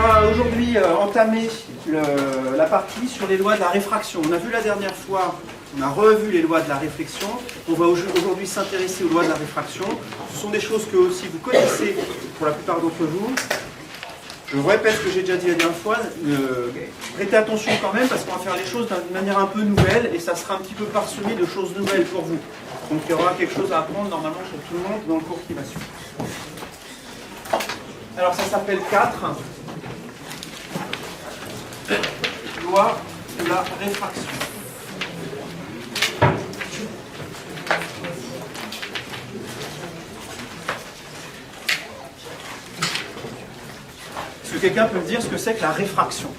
va aujourd'hui entamer la partie sur les lois de la réfraction. On a vu la dernière fois, on a revu les lois de la réflexion. On va aujourd'hui s'intéresser aux lois de la réfraction. Ce sont des choses que aussi vous connaissez pour la plupart d'entre vous. Je répète ce que j'ai déjà dit la dernière fois. Prêtez attention quand même parce qu'on va faire les choses d'une manière un peu nouvelle et ça sera un petit peu parsemé de choses nouvelles pour vous. Donc il y aura quelque chose à apprendre normalement pour tout le monde dans le cours qui va suivre. Alors ça s'appelle 4. Loi de la réfraction. Est-ce que quelqu'un peut me dire ce que c'est que la réfraction?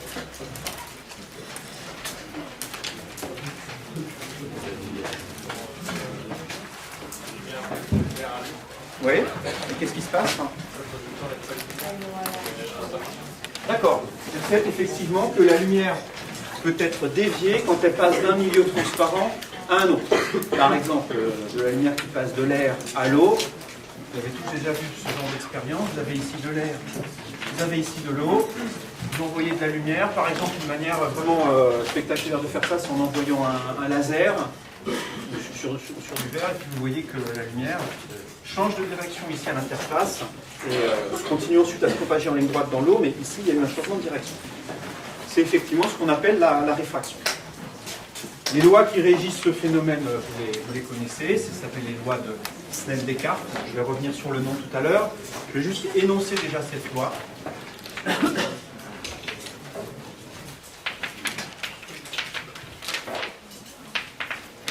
Oui. Et qu'est-ce qui se passe? D'accord. C'est le fait effectivement que la lumière peut être déviée quand elle passe d'un milieu transparent à un autre. Par exemple, de la lumière qui passe de l'air à l'eau. Vous avez tous déjà vu ce genre d'expérience. Vous avez ici de l'air, vous avez ici de l'eau. Vous envoyez de la lumière. Par exemple, une manière vraiment spectaculaire de faire ça, c'est en envoyant un laser sur du verre. Et puis vous voyez que la lumière change de direction ici à l'interface et continue ensuite à se propager en ligne droite dans l'eau, mais ici il y a eu un changement de direction. C'est effectivement ce qu'on appelle la réfraction. Les lois qui régissent ce phénomène, vous les connaissez, ça s'appelle les lois de Snell-Descartes. Je vais revenir sur le nom tout à l'heure. Je vais juste énoncer déjà cette loi.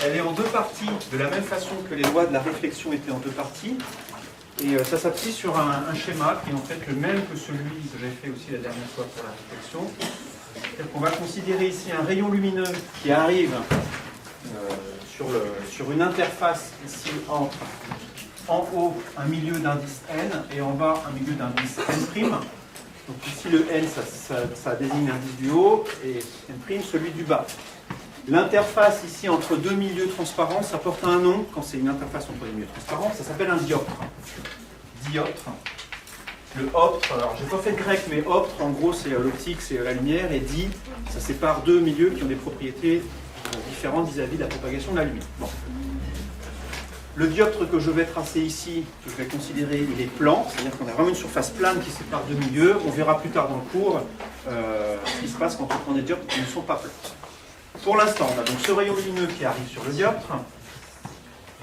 Elle est en deux parties, de la même façon que les lois de la réflexion étaient en deux parties. Et ça s'appuie sur un schéma qui est en fait le même que celui que j'avais fait aussi la dernière fois pour la réflexion. On va considérer ici un rayon lumineux qui arrive sur une interface ici entre en haut un milieu d'indice n et en bas un milieu d'indice n'. Donc ici le n ça désigne l'indice du haut et n' celui du bas. L'interface ici entre deux milieux transparents, ça porte un nom quand c'est une interface entre deux milieux transparents, ça s'appelle un dioptre. Dioptre. Le optre, alors j'ai pas fait de grec, mais optre, en gros c'est l'optique, c'est la lumière, et di, ça sépare deux milieux qui ont des propriétés différentes vis-à-vis de la propagation de la lumière. Bon. Le dioptre que je vais tracer ici, que je vais considérer, il est plan, c'est-à-dire qu'on a vraiment une surface plane qui sépare deux milieux. On verra plus tard dans le cours ce qui se passe quand on prend des dioptres qui ne sont pas plans. Pour l'instant, on a donc ce rayon lumineux qui arrive sur le dioptre.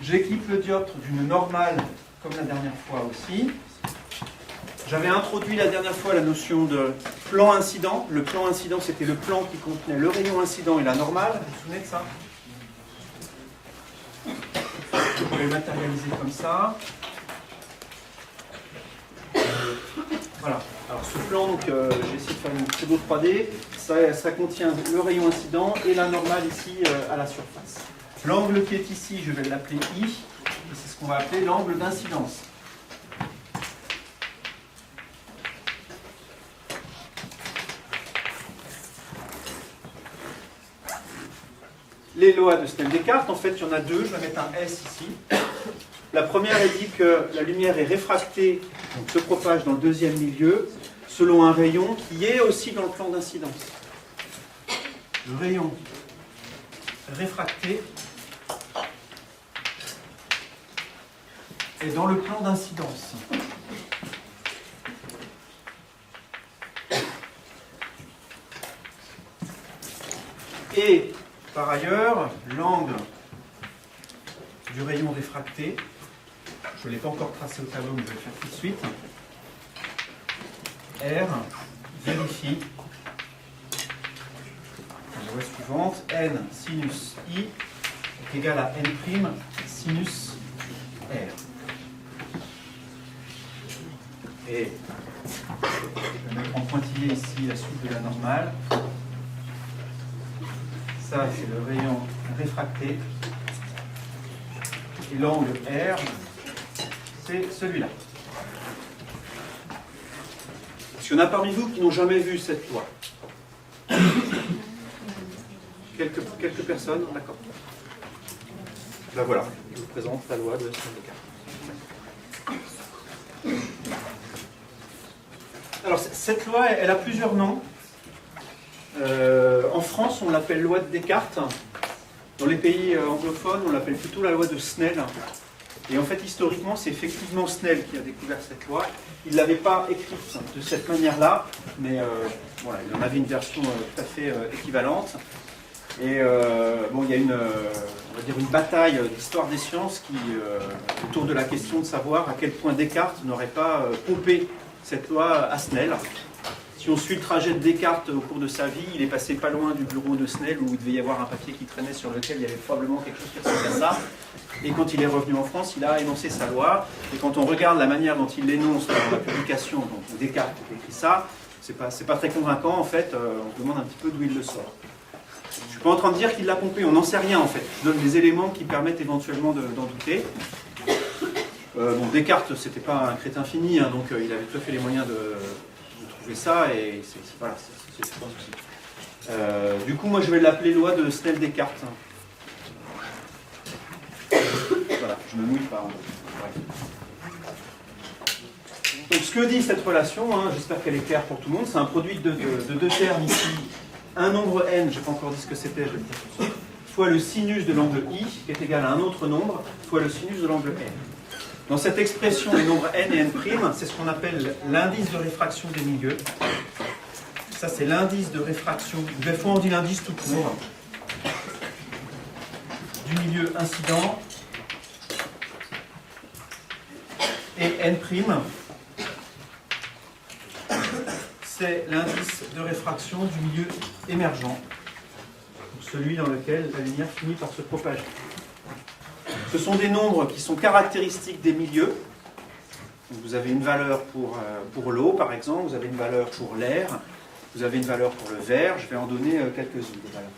J'équipe le dioptre d'une normale, comme la dernière fois aussi. J'avais introduit la dernière fois la notion de plan incident. Le plan incident, c'était le plan qui contenait le rayon incident et la normale. Vous vous souvenez de ça? Je vais le matérialiser comme ça. Voilà. Alors ce plan, donc, j'ai essayé de faire une pseudo 3D. Ça contient le rayon incident et la normale ici à la surface. L'angle qui est ici, je vais l'appeler I. Et c'est ce qu'on va appeler l'angle d'incidence. Les lois de Snell-Descartes, en fait, il y en a deux. Je vais mettre un S ici. La première, elle dit que la lumière est réfractée, donc se propage dans le deuxième milieu, selon un rayon qui est aussi dans le plan d'incidence. Le rayon réfracté est dans le plan d'incidence. Et par ailleurs, l'angle du rayon réfracté, je ne l'ai pas encore tracé au tableau, mais je vais le faire tout de suite. R vérifie la loi suivante, n sinus I est égal à n' sinus R. Et je vais mettre en pointillé ici la suite de la normale. Ça, c'est le rayon réfracté. Et l'angle R, c'est celui-là. Est-ce qu'il y en a parmi vous qui n'ont jamais vu cette loi? Quelques personnes, d'accord. Ben voilà, je vous présente la loi de Snell-Descartes. Alors, cette loi, elle a plusieurs noms. En France, on l'appelle loi de Descartes. Dans les pays anglophones, on l'appelle plutôt la loi de Snell. Et en fait, historiquement, c'est effectivement Snell qui a découvert cette loi. Il ne l'avait pas écrite de cette manière-là, mais voilà, il en avait une version tout à fait équivalente. Et bon, il y a on va dire une bataille d'histoire des sciences autour de la question de savoir à quel point Descartes n'aurait pas pompé cette loi à Snell. Si on suit le trajet de Descartes au cours de sa vie, il est passé pas loin du bureau de Snell où il devait y avoir un papier qui traînait sur lequel il y avait probablement quelque chose qui ressemblait à ça. Et quand il est revenu en France, il a énoncé sa loi. Et quand on regarde la manière dont il l'énonce dans la publication, donc Descartes a écrit ça, c'est pas très convaincant en fait. On se demande un petit peu d'où il le sort. Je ne suis pas en train de dire qu'il l'a pompé, on n'en sait rien en fait. Je donne des éléments qui permettent éventuellement d'en douter. Bon, Descartes, c'était pas un crétin fini, hein, donc il avait tout à fait les moyens de trouver ça, et voilà, c'est pas un souci. Du coup, moi je vais l'appeler loi de Snell-Descartes. Voilà, je me mouille pas. Donc ce que dit cette relation, hein, j'espère qu'elle est claire pour tout le monde, c'est un produit de deux termes ici, un nombre n, je n'ai pas encore dit ce que c'était, je vais le dire tout de suite, fois le sinus de l'angle i, qui est égal à un autre nombre, fois le sinus de l'angle n. Dans cette expression des nombres n et n', c'est ce qu'on appelle l'indice de réfraction des milieux. Ça, c'est l'indice de réfraction, des fois on dit l'indice tout court, du milieu incident. Et n', c'est l'indice de réfraction du milieu émergent, celui dans lequel la lumière finit par se propager. Ce sont des nombres qui sont caractéristiques des milieux. Vous avez une valeur pour l'eau, par exemple, vous avez une valeur pour l'air, vous avez une valeur pour le verre, je vais en donner quelques-unes des valeurs.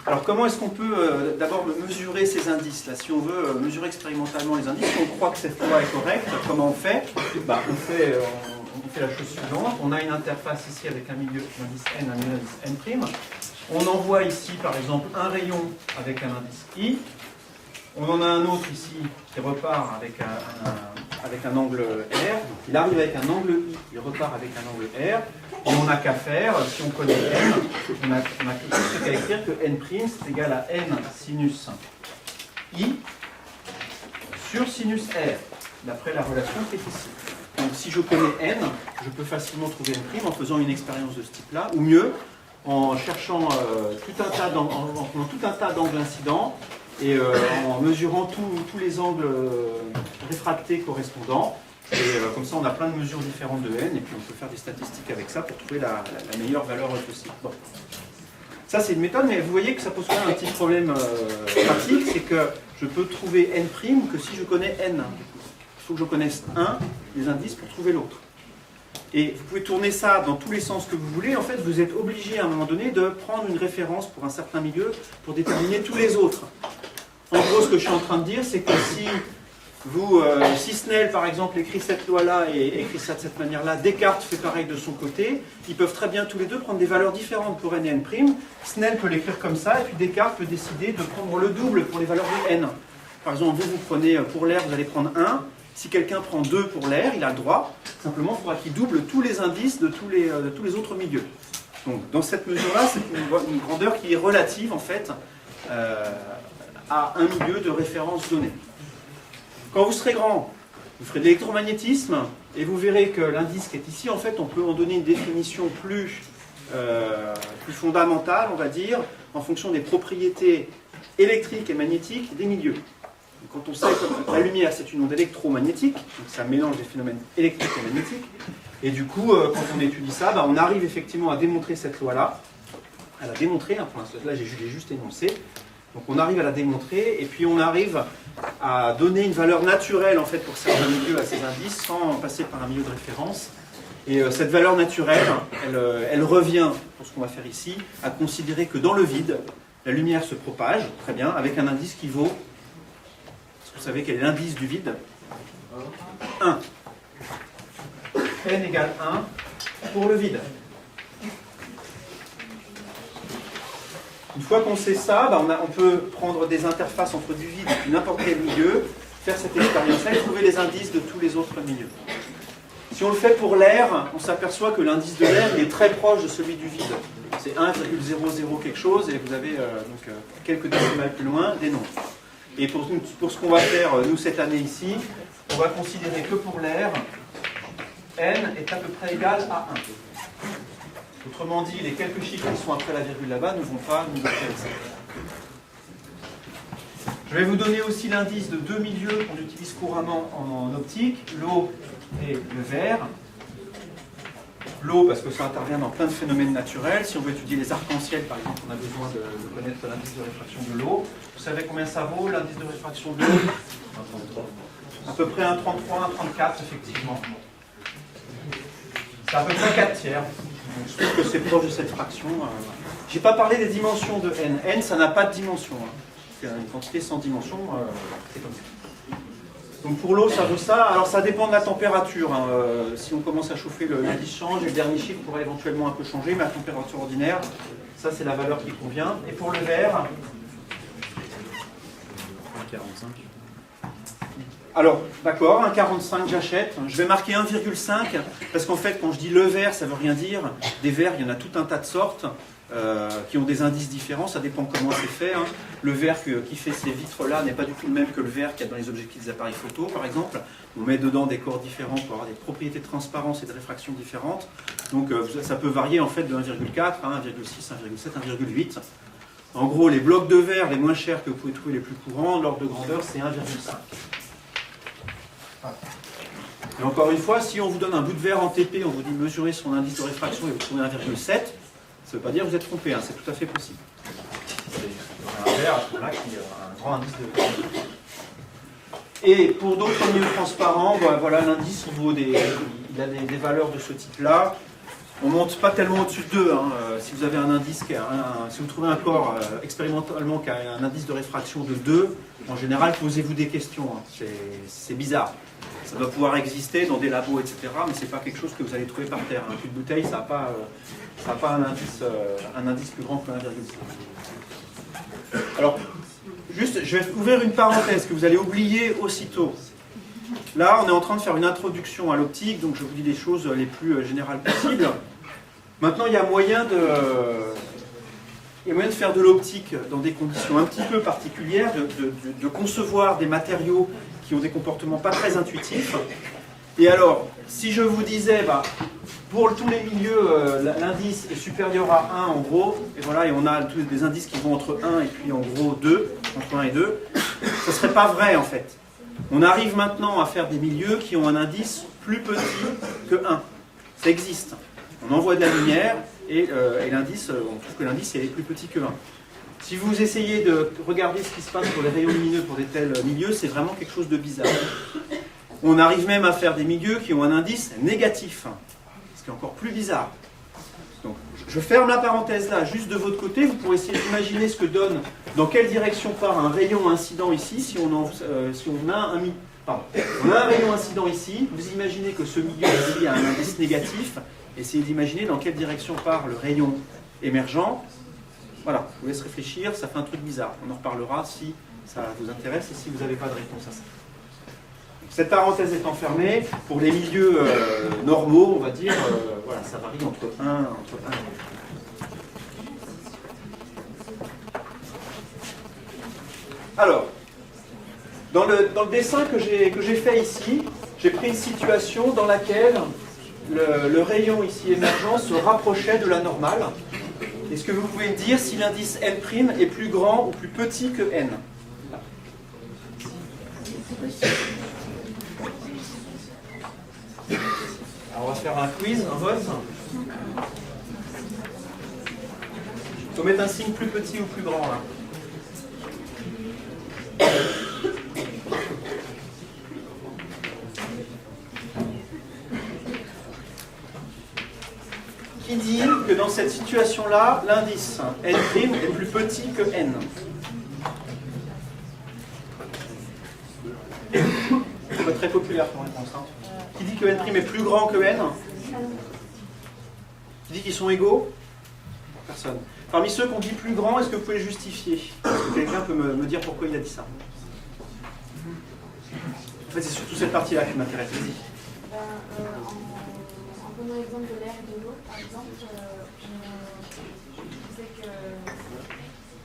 Alors comment est-ce qu'on peut d'abord mesurer ces indices-là? Si on veut mesurer expérimentalement les indices, si on croit que cette loi est correcte, comment on fait? On fait la chose suivante. On a une interface ici avec un milieu, un indice n, un indice n'. On envoie ici par exemple un rayon avec un indice i. On en a un autre ici qui repart avec un angle R. Il arrive avec un angle I, il repart avec un angle R. Et on n'a qu'à faire, si on connaît n, on a qu'à écrire que n' c'est égal à n sinus I sur sinus R, d'après la relation qui est ici. Donc si je connais n, je peux facilement trouver n' en faisant une expérience de ce type-là, ou mieux, en cherchant tout un tas d'angles incidents, et en mesurant tous les angles réfractés correspondants. Et comme ça, on a plein de mesures différentes de n, et puis on peut faire des statistiques avec ça pour trouver la meilleure valeur possible. Bon. Ça, c'est une méthode, mais vous voyez que ça pose quand même un petit problème pratique, c'est que je peux trouver n' que si je connais n. Il faut que je connaisse un des indices pour trouver l'autre. Et vous pouvez tourner ça dans tous les sens que vous voulez. En fait, vous êtes obligé à un moment donné de prendre une référence pour un certain milieu pour déterminer tous les autres. En gros, ce que je suis en train de dire, c'est que si Snell, par exemple, écrit cette loi-là et écrit ça de cette manière-là, Descartes fait pareil de son côté, ils peuvent très bien tous les deux prendre des valeurs différentes pour n et n'. Snell peut l'écrire comme ça, et puis Descartes peut décider de prendre le double pour les valeurs de n. Par exemple, vous prenez pour l'air, vous allez prendre 1. Si quelqu'un prend 2 pour l'air, il a le droit. Simplement, il faudra qu'il double tous les indices de tous les autres milieux. Donc, dans cette mesure-là, c'est une grandeur qui est relative, en fait, à un milieu de référence donné. Quand vous serez grand, vous ferez de l'électromagnétisme, et vous verrez que l'indice qui est ici, en fait, on peut en donner une définition plus fondamentale, on va dire, en fonction des propriétés électriques et magnétiques des milieux. Quand on sait que la lumière, c'est une onde électromagnétique, donc ça mélange des phénomènes électriques et magnétiques, et du coup, quand on étudie ça, on arrive effectivement à démontrer cette loi-là, à la démontrer, hein, pour l'instant, là j'ai juste énoncé, donc on arrive à la démontrer, et puis on arrive à donner une valeur naturelle en fait pour certains milieux à ces indices, sans passer par un milieu de référence. Et cette valeur naturelle, elle revient, pour ce qu'on va faire ici, à considérer que dans le vide, la lumière se propage, très bien, avec un indice qui vaut... Vous savez quel est l'indice du vide? 1. N égale 1 pour le vide. Une fois qu'on sait ça, on peut prendre des interfaces entre du vide et n'importe quel milieu, faire cette expérience-là et trouver les indices de tous les autres milieux. Si on le fait pour l'air, on s'aperçoit que l'indice de l'air est très proche de celui du vide. C'est 1,00 quelque chose et vous avez quelques décimales plus loin des nombres. Et pour ce qu'on va faire, nous, cette année ici, on va considérer que pour l'air, n est à peu près égal à 1. Autrement dit, les quelques chiffres qui sont après la virgule là-bas ne vont pas nous intéresser. Je vais vous donner aussi l'indice de deux milieux qu'on utilise couramment en optique, l'eau et le verre. L'eau, parce que ça intervient dans plein de phénomènes naturels. Si on veut étudier les arcs-en-ciel, par exemple, on a besoin de connaître l'indice de réfraction de l'eau. Vous savez combien ça vaut, l'indice de réfraction de l'eau? 1,33. À peu près 1,33, 1,34, effectivement. C'est à peu près 4 tiers. Donc, je trouve que c'est proche de cette fraction. Je n'ai pas parlé des dimensions de n. n, ça n'a pas de dimension. C'est une quantité sans dimension. C'est comme ça. Donc pour l'eau, ça vaut ça. Alors ça dépend de la température. Si on commence à chauffer, l'indice change et le dernier chiffre pourrait éventuellement un peu changer, mais à température ordinaire, ça c'est la valeur qui convient. Et pour le verre, 1,45. Alors, d'accord, 1,45 j'achète. Je vais marquer 1,5 parce qu'en fait, quand je dis le verre, ça ne veut rien dire. Des verres, il y en a tout un tas de sortes qui ont des indices différents. Ça dépend comment c'est fait. Le verre qui fait ces vitres-là n'est pas du tout le même que le verre qu'il y a dans les objectifs des appareils photo, par exemple. On met dedans des corps différents pour avoir des propriétés de transparence et de réfraction différentes. Donc, ça peut varier en fait de 1,4 à 1,6, 1,7, 1,8. En gros, les blocs de verre les moins chers que vous pouvez trouver, les plus courants, l'ordre de grandeur, c'est 1,5. Et encore une fois, si on vous donne un bout de verre en TP, on vous dit mesurer son indice de réfraction et vous trouvez 1,7, ça ne veut pas dire que vous êtes trompé, c'est tout à fait possible. Un verre à ce moment-là qui a un grand indice de réfraction. Et pour d'autres milieux transparents, voilà, l'indice il a des valeurs de ce type-là. On ne monte pas tellement au-dessus de 2. Si vous avez un indice, si vous trouvez un corps expérimentalement qui a un indice de réfraction de 2, en général, posez-vous des questions. C'est bizarre. Ça doit pouvoir exister dans des labos, etc. Mais ce n'est pas quelque chose que vous allez trouver par terre. Un cul de bouteille, ça n'a pas un indice plus grand que 1,5. Alors, juste, je vais ouvrir une parenthèse que vous allez oublier aussitôt. Là, on est en train de faire une introduction à l'optique, donc je vous dis les choses les plus générales possibles. Maintenant, il y a moyen de faire de l'optique dans des conditions un petit peu particulières, de concevoir des matériaux qui ont des comportements pas très intuitifs. Et alors, si je vous disais, pour tous les milieux, l'indice est supérieur à 1 en gros, et voilà, et on a tous des indices qui vont entre 1 et puis en gros 2, entre 1 et 2, ce ne serait pas vrai en fait. On arrive maintenant à faire des milieux qui ont un indice plus petit que 1. Ça existe. On envoie de la lumière et l'indice, on trouve que l'indice est plus petit que 1. Si vous essayez de regarder ce qui se passe pour les rayons lumineux pour des tels milieux, c'est vraiment quelque chose de bizarre. On arrive même à faire des milieux qui ont un indice négatif, ce qui est encore plus bizarre. Donc, je ferme la parenthèse là, juste de votre côté, vous pourrez essayer d'imaginer ce que donne, dans quelle direction part un rayon incident ici, si on a un rayon incident ici, vous imaginez que ce milieu ici a un indice négatif, essayez d'imaginer dans quelle direction part le rayon émergent. Voilà, je vous laisse réfléchir, ça fait un truc bizarre. On en reparlera si ça vous intéresse et si vous n'avez pas de réponse à ça. Cette parenthèse étant fermée, pour les milieux normaux, on va dire, voilà, ça varie entre 1 et 2. Alors, dans le dessin que j'ai fait ici, j'ai pris une situation dans laquelle le rayon ici émergent se rapprochait de la normale. Est-ce que vous pouvez me dire si l'indice N' est plus grand ou plus petit que N? Alors on va faire un quiz, un vote. Il faut mettre un signe plus petit ou plus grand là. Qui dit que dans cette situation-là, l'indice N' est plus petit que N? C'est pas très populaire comme réponse. Qui dit que N' est plus grand que N? Qui dit qu'ils sont égaux? Personne. Parmi ceux qui ont dit plus grand, est-ce que vous pouvez le justifier? Est-ce que quelqu'un peut me dire pourquoi il a dit ça? En fait, c'est surtout cette partie-là qui m'intéresse. Vas-y. En prenant l'exemple de l'air et de l'eau, par exemple, je sais que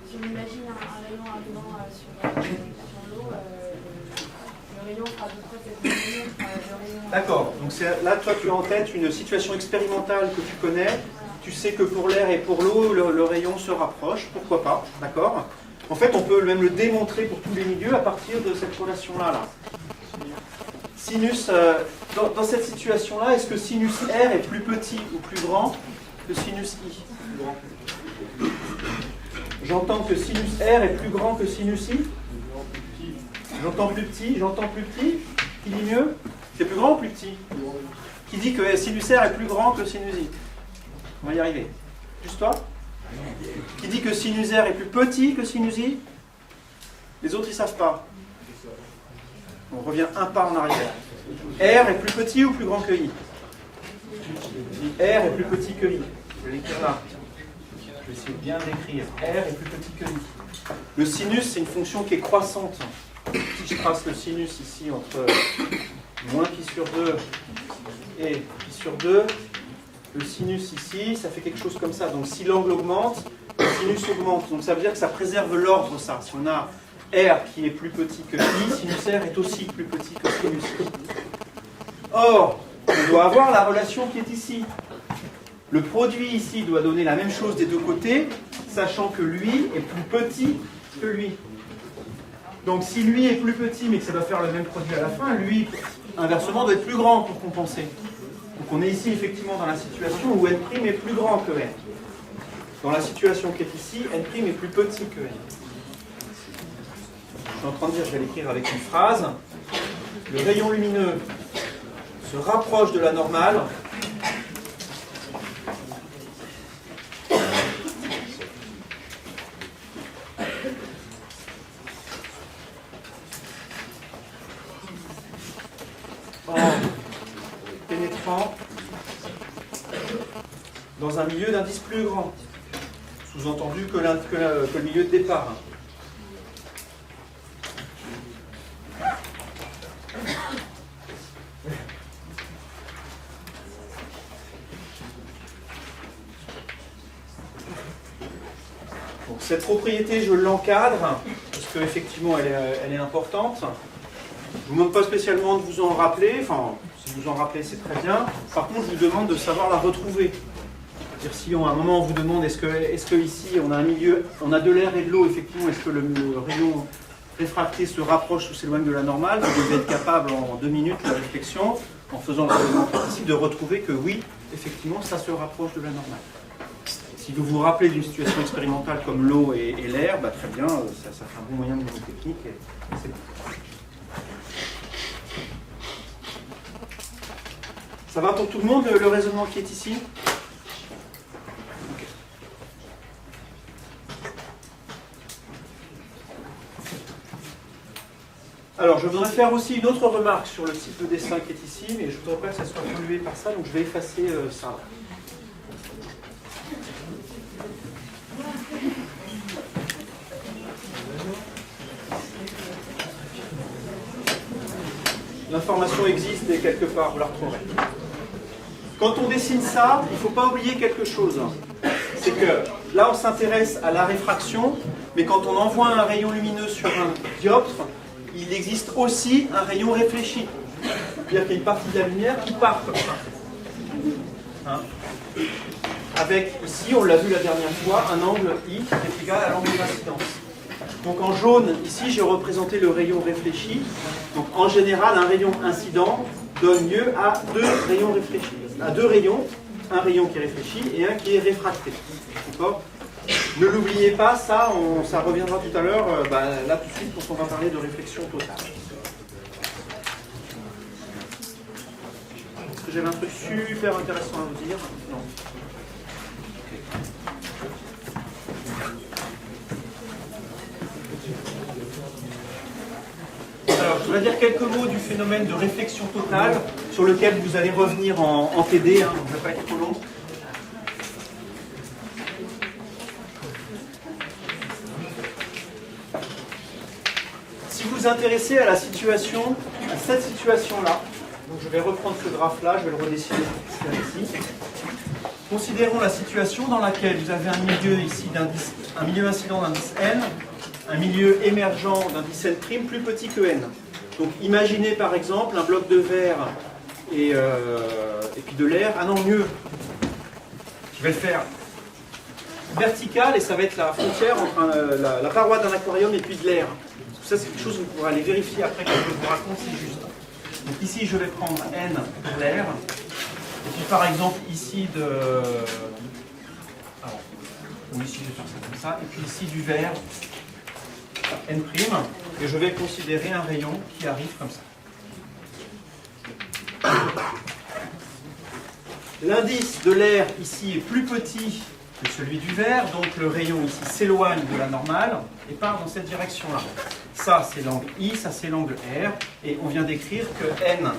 si on imagine un rayon arrivant sur l'eau, le rayon fera à peu près cette mesure, le rayon... D'accord, donc là, toi, tu as en tête une situation expérimentale que tu connais. Voilà. Tu sais que pour l'air et pour l'eau, le rayon se rapproche. Pourquoi pas? D'accord. En fait, on peut même le démontrer pour tous les milieux à partir de cette relation-là. Là. Sinus, dans cette situation-là, est-ce que sinus R est plus petit ou plus grand que sinus I? J'entends que sinus R est plus grand que sinus I. J'entends plus petit, j'entends plus petit. Qui dit mieux? C'est plus grand ou plus petit? Qui dit que sinus R est plus grand que sinus I? On va y arriver. Juste toi? Qui dit que sinus R est plus petit que sinus I? Les autres, ils ne savent pas. On revient un pas en arrière. R est plus petit ou plus grand que I? R est plus petit que I. Je vais l'écrire là. Je vais essayer de bien l'écrire. R est plus petit que I. Le sinus, c'est une fonction qui est croissante. Si je trace le sinus ici entre moins pi sur 2 et pi sur 2, le sinus ici, ça fait quelque chose comme ça. Donc si l'angle augmente, le sinus augmente. Donc ça veut dire que ça préserve l'ordre, ça. Si on a R qui est plus petit que I, sinus R est aussi plus petit que sinus I. Or, on doit avoir la relation qui est ici. Le produit ici doit donner la même chose des deux côtés, sachant que lui est plus petit que lui. Donc si lui est plus petit, mais que ça doit faire le même produit à la fin, lui, inversement, doit être plus grand pour compenser. Donc on est ici effectivement dans la situation où N' est plus grand que N. Dans la situation qui est ici, N' est plus petit que N. Je suis en train de dire, je vais l'écrire avec une phrase. Le rayon lumineux se rapproche de la normale en pénétrant dans un milieu d'indice plus grand. Sous-entendu que le milieu de départ. Donc, cette propriété, je l'encadre, parce qu'effectivement, elle est importante. Je ne vous demande pas spécialement de vous en rappeler, enfin, si vous en rappelez, c'est très bien. Par contre, je vous demande de savoir la retrouver. C'est-à-dire, si à un moment on vous demande est-ce que ici on a un milieu, on a de l'air et de l'eau, effectivement, est-ce que le rayon réfracté se rapproche ou s'éloigne de la normale, vous devez être capable en 2 minutes de réflexion, en faisant le raisonnement ici, de retrouver que oui, effectivement, ça se rapproche de la normale. Si vous vous rappelez d'une situation expérimentale comme l'eau et l'air, bah, très bien, ça fait un bon moyen de niveau technique. C'est bon. Ça va pour tout le monde, le raisonnement qui est ici? Alors, je voudrais faire aussi une autre remarque sur le type de dessin qui est ici, mais je ne voudrais pas que ça soit pollué par ça, donc je vais effacer ça. L'information existe et quelque part, vous la retrouverez. Quand on dessine ça, il ne faut pas oublier quelque chose. C'est que là, on s'intéresse à la réfraction, mais quand on envoie un rayon lumineux sur un dioptre, il existe aussi un rayon réfléchi. C'est-à-dire qu'il y a une partie de la lumière qui part comme ça. Hein? Avec, ici, on l'a vu la dernière fois, un angle I qui est égal à l'angle d'incidence. Donc en jaune, ici, j'ai représenté le rayon réfléchi. Donc en général, un rayon incident donne lieu à 2 rayons réfléchis. À 2 rayons, un rayon qui est réfléchi et un qui est réfracté. D'accord ? Ne l'oubliez pas, ça reviendra tout à l'heure, là tout de suite, quand on va parler de réflexion totale. Est-ce que j'avais un truc super intéressant à vous dire? Non. Alors, je voudrais dire quelques mots du phénomène de réflexion totale, sur lequel vous allez revenir en TD, donc ça ne va pas être trop long. Si vous vous intéressez à cette situation-là, donc je vais reprendre ce graphe-là, je vais le redessiner ici. Considérons la situation dans laquelle vous avez un milieu ici un milieu incident d'indice n, un milieu émergent d'indice n' plus petit que n. Donc imaginez par exemple un bloc de verre et puis de l'air. Ah non, mieux. Je vais le faire vertical et ça va être la frontière entre la paroi d'un aquarium et puis de l'air. Ça c'est quelque chose que vous pourrez aller vérifier après quand je vous raconte, c'est juste. Donc ici je vais prendre n de l'air. Et puis par exemple ici ici je vais faire ça comme ça. Et puis ici du verre n'. Et je vais considérer un rayon qui arrive comme ça. L'indice de l'air ici est plus petit que celui du verre, donc le rayon ici s'éloigne de la normale et part dans cette direction-là. Ça c'est l'angle I, ça c'est l'angle R, et on vient d'écrire que n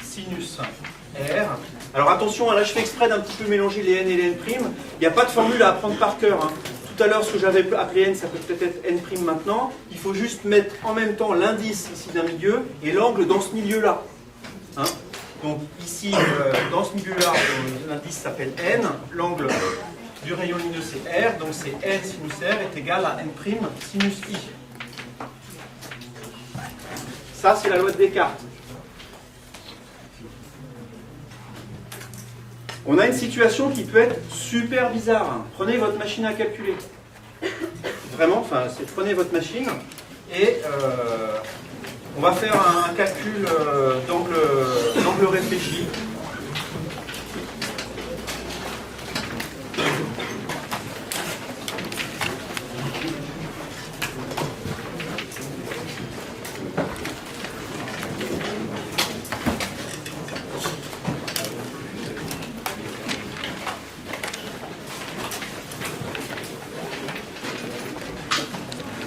sinus R. Alors attention, là je fais exprès d'un petit peu mélanger les n et les n', il n'y a pas de formule à apprendre par cœur. Hein. Tout à l'heure, ce que j'avais appelé n, ça peut peut-être être n' maintenant. Il faut juste mettre en même temps l'indice ici d'un milieu et l'angle dans ce milieu-là. Hein. Donc ici, dans ce milieu-là, l'indice s'appelle n, l'angle du rayon lumineux c'est R, donc c'est n sinus R est égal à n' sinus I. Ça, c'est la loi de Descartes. On a une situation qui peut être super bizarre. Prenez votre machine à calculer. Vraiment, prenez votre machine et on va faire un calcul d'angle réfléchi.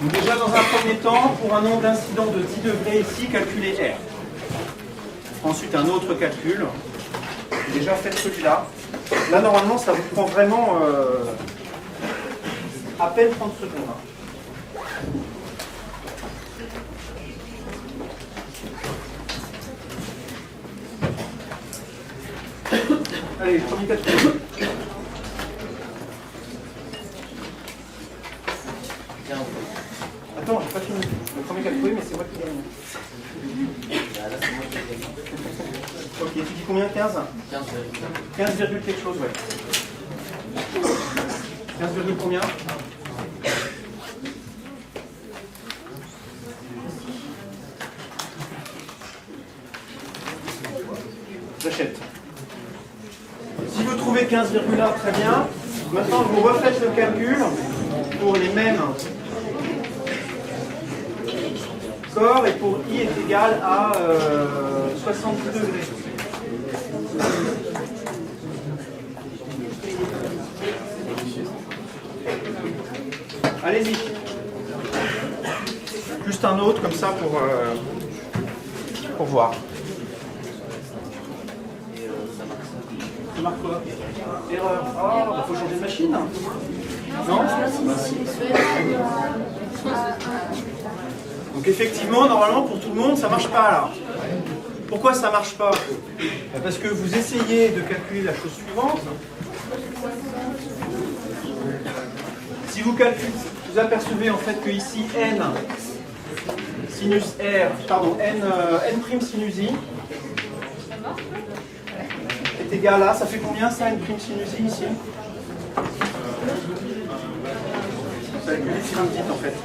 Donc déjà, dans un premier temps, pour un angle d'incident de 10 degrés ici, calculez R. Ensuite, un autre calcul. Déjà, faites celui-là. Là, normalement, ça vous prend vraiment à peine 30 secondes. Allez, premier calcul. Attends, j'ai pas fini. Le premier calcul, mais c'est moi qui gagne. Ok, tu dis combien? 15 15, quelque chose, ouais. 15, combien? J'achète. Si vous trouvez 15,1, très bien. Maintenant, vous refaites le calcul pour les mêmes corps et pour I est égal à 70 degrés. Allez-y. Juste un autre comme ça pour voir. Ça marque quoi? Erreur. Oh, il faut changer de machine. Non? Donc effectivement, normalement, pour tout le monde, ça ne marche pas là. Pourquoi ça ne marche pas? Parce que vous essayez de calculer la chose suivante. Si vous calculez, vous apercevez en fait que ici n sinus R, pardon, n' sinus I est égal à, ça fait combien ça, n' sinus I ici? Ça va calculer si vous me dites en fait.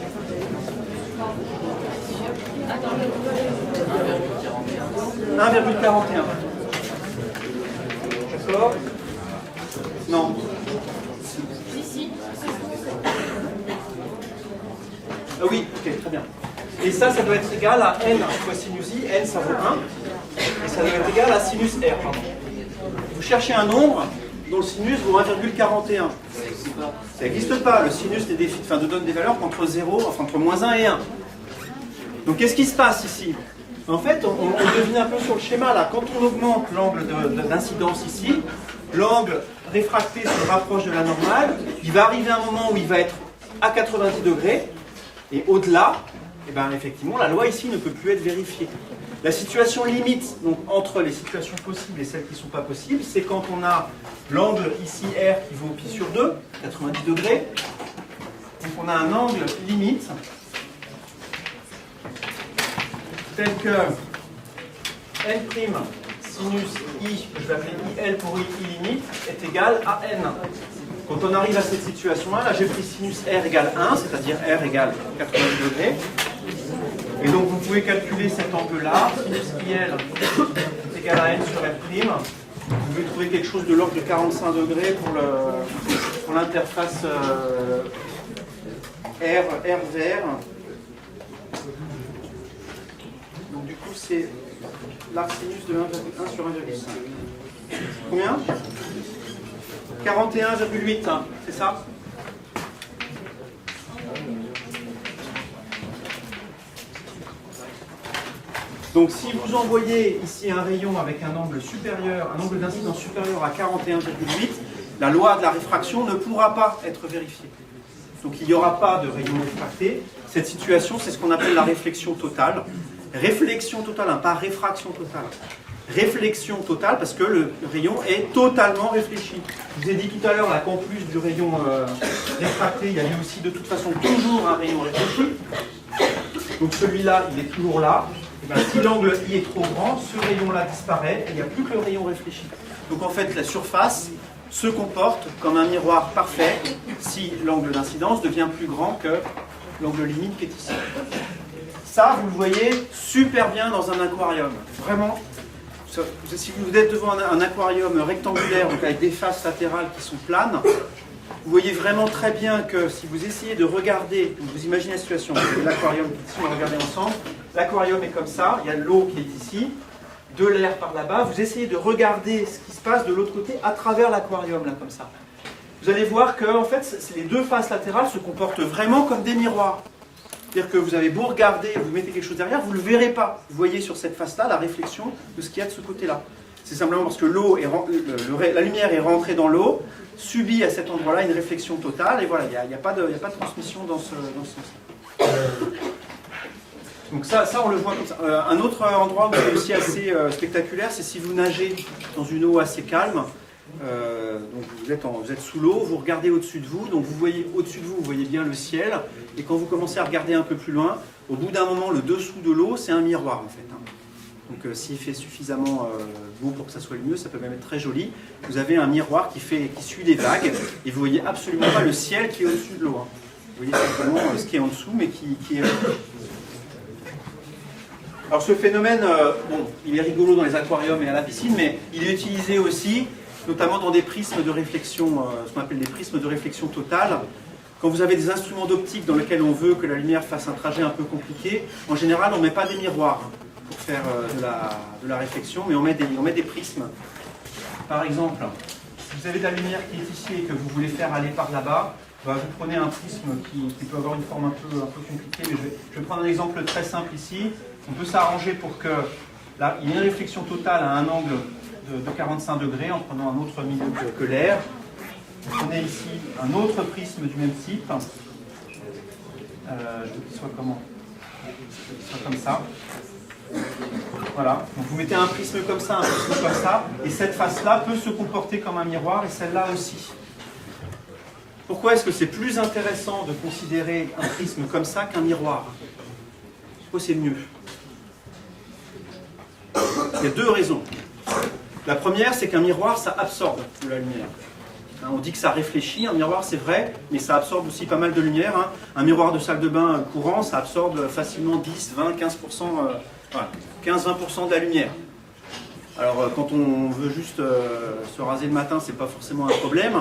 1,41. D'accord? Non. Ah oui, ok, très bien. Et ça doit être égal à n fois sinus i. N, ça vaut 1. Et ça doit être égal à sinus r. Pardon. Vous cherchez un nombre dont le sinus vaut 1,41. Ça n'existe pas. Le sinus ne donne des valeurs entre 0, enfin entre moins 1 et 1. Donc qu'est-ce qui se passe ici? En fait, on devine un peu sur le schéma là. Quand on augmente l'angle d'incidence ici, l'angle réfracté se rapproche de la normale. Il va arriver un moment où il va être à 90 degrés. Et au-delà, et bien effectivement, la loi ici ne peut plus être vérifiée. La situation limite, donc entre les situations possibles et celles qui ne sont pas possibles, c'est quand on a l'angle ici R qui vaut pi sur 2, 90 degrés. Donc on a un angle limite tel que n' sinus i, je vais appeler IL pour I limite, est égal à n. Quand on arrive à cette situation-là, là j'ai pris sinus R égale 1, c'est-à-dire R égale 90 degrés. Et donc vous pouvez calculer cet angle-là, sinus IL est égal à n sur R'. Vous pouvez trouver quelque chose de l'ordre de 45 degrés pour l'interface R vers. Donc du coup c'est l'arcsinus de 1,1 sur 1,5. Combien 41,8, hein, c'est ça? Donc si vous envoyez ici un rayon avec un angle supérieur, un angle d'incidence supérieur à 41,8, la loi de la réfraction ne pourra pas être vérifiée. Donc il n'y aura pas de rayon réfracté. Cette situation, c'est ce qu'on appelle la réflexion totale. Réflexion totale, hein, pas réfraction totale. Réflexion totale parce que le rayon est totalement réfléchi. Je vous ai dit tout à l'heure qu'en plus du rayon réfracté, il y avait aussi de toute façon toujours un rayon réfléchi. Donc celui-là, il est toujours là. Et bien, si l'angle I est trop grand, ce rayon-là disparaît et il n'y a plus que le rayon réfléchi. Donc en fait, la surface se comporte comme un miroir parfait si l'angle d'incidence devient plus grand que l'angle limite qui est ici. Ça, vous le voyez super bien dans un aquarium. Vraiment, si vous êtes devant un aquarium rectangulaire, donc avec des faces latérales qui sont planes, vous voyez vraiment très bien que si vous essayez de regarder, vous imaginez la situation, l'aquarium qui est ici, on va regarder ensemble, l'aquarium est comme ça, il y a l'eau qui est ici, de l'air par là-bas, vous essayez de regarder ce qui se passe de l'autre côté à travers l'aquarium, là, comme ça. Vous allez voir que, en fait, les deux faces latérales se comportent vraiment comme des miroirs. C'est-à-dire que vous avez beau regarder, vous mettez quelque chose derrière, vous ne le verrez pas. Vous voyez sur cette face-là la réflexion de ce qu'il y a de ce côté-là. C'est simplement parce que la lumière est rentrée dans l'eau, subit à cet endroit-là une réflexion totale, et voilà, il n'y a pas de transmission dans ce sens. Donc ça, on le voit comme ça. Un autre endroit où c'est aussi assez spectaculaire, c'est si vous nagez dans une eau assez calme. Donc vous êtes sous l'eau, vous regardez au-dessus de vous, donc vous voyez au-dessus de vous, vous voyez bien le ciel, et quand vous commencez à regarder un peu plus loin, au bout d'un moment, le dessous de l'eau, c'est un miroir en fait. Donc s'il fait suffisamment beau pour que ça soit lumineux, ça peut même être très joli. Vous avez un miroir qui suit les vagues, et vous voyez absolument pas le ciel qui est au-dessus de l'eau. Vous voyez simplement ce qui est en dessous, mais qui est... Alors ce phénomène, il est rigolo dans les aquariums et à la piscine, mais il est utilisé aussi notamment dans des prismes de réflexion, ce qu'on appelle des prismes de réflexion totale. Quand vous avez des instruments d'optique dans lesquels on veut que la lumière fasse un trajet un peu compliqué, en général on ne met pas des miroirs pour faire de la réflexion, mais on met des prismes. Par exemple, si vous avez de la lumière qui est ici et que vous voulez faire aller par là-bas, vous prenez un prisme qui peut avoir une forme un peu compliquée, mais je vais prendre un exemple très simple ici. On peut s'arranger pour que là, il y ait une réflexion totale à un angle de 45 degrés en prenant un autre milieu que l'air. Vous prenez ici un autre prisme du même type. Je veux qu'il soit comment? Qu'il soit comme ça. Voilà. Donc vous mettez un prisme comme ça, et cette face-là peut se comporter comme un miroir, et celle-là aussi. Pourquoi est-ce que c'est plus intéressant de considérer un prisme comme ça qu'un miroir? Pourquoi c'est mieux? Il y a deux raisons. La première, c'est qu'un miroir, ça absorbe de la lumière. On dit que ça réfléchit, un miroir c'est vrai, mais ça absorbe aussi pas mal de lumière. Un miroir de salle de bain courant, ça absorbe facilement 10, 20, 15%, 15-20% de la lumière. Alors quand on veut juste se raser le matin, c'est pas forcément un problème.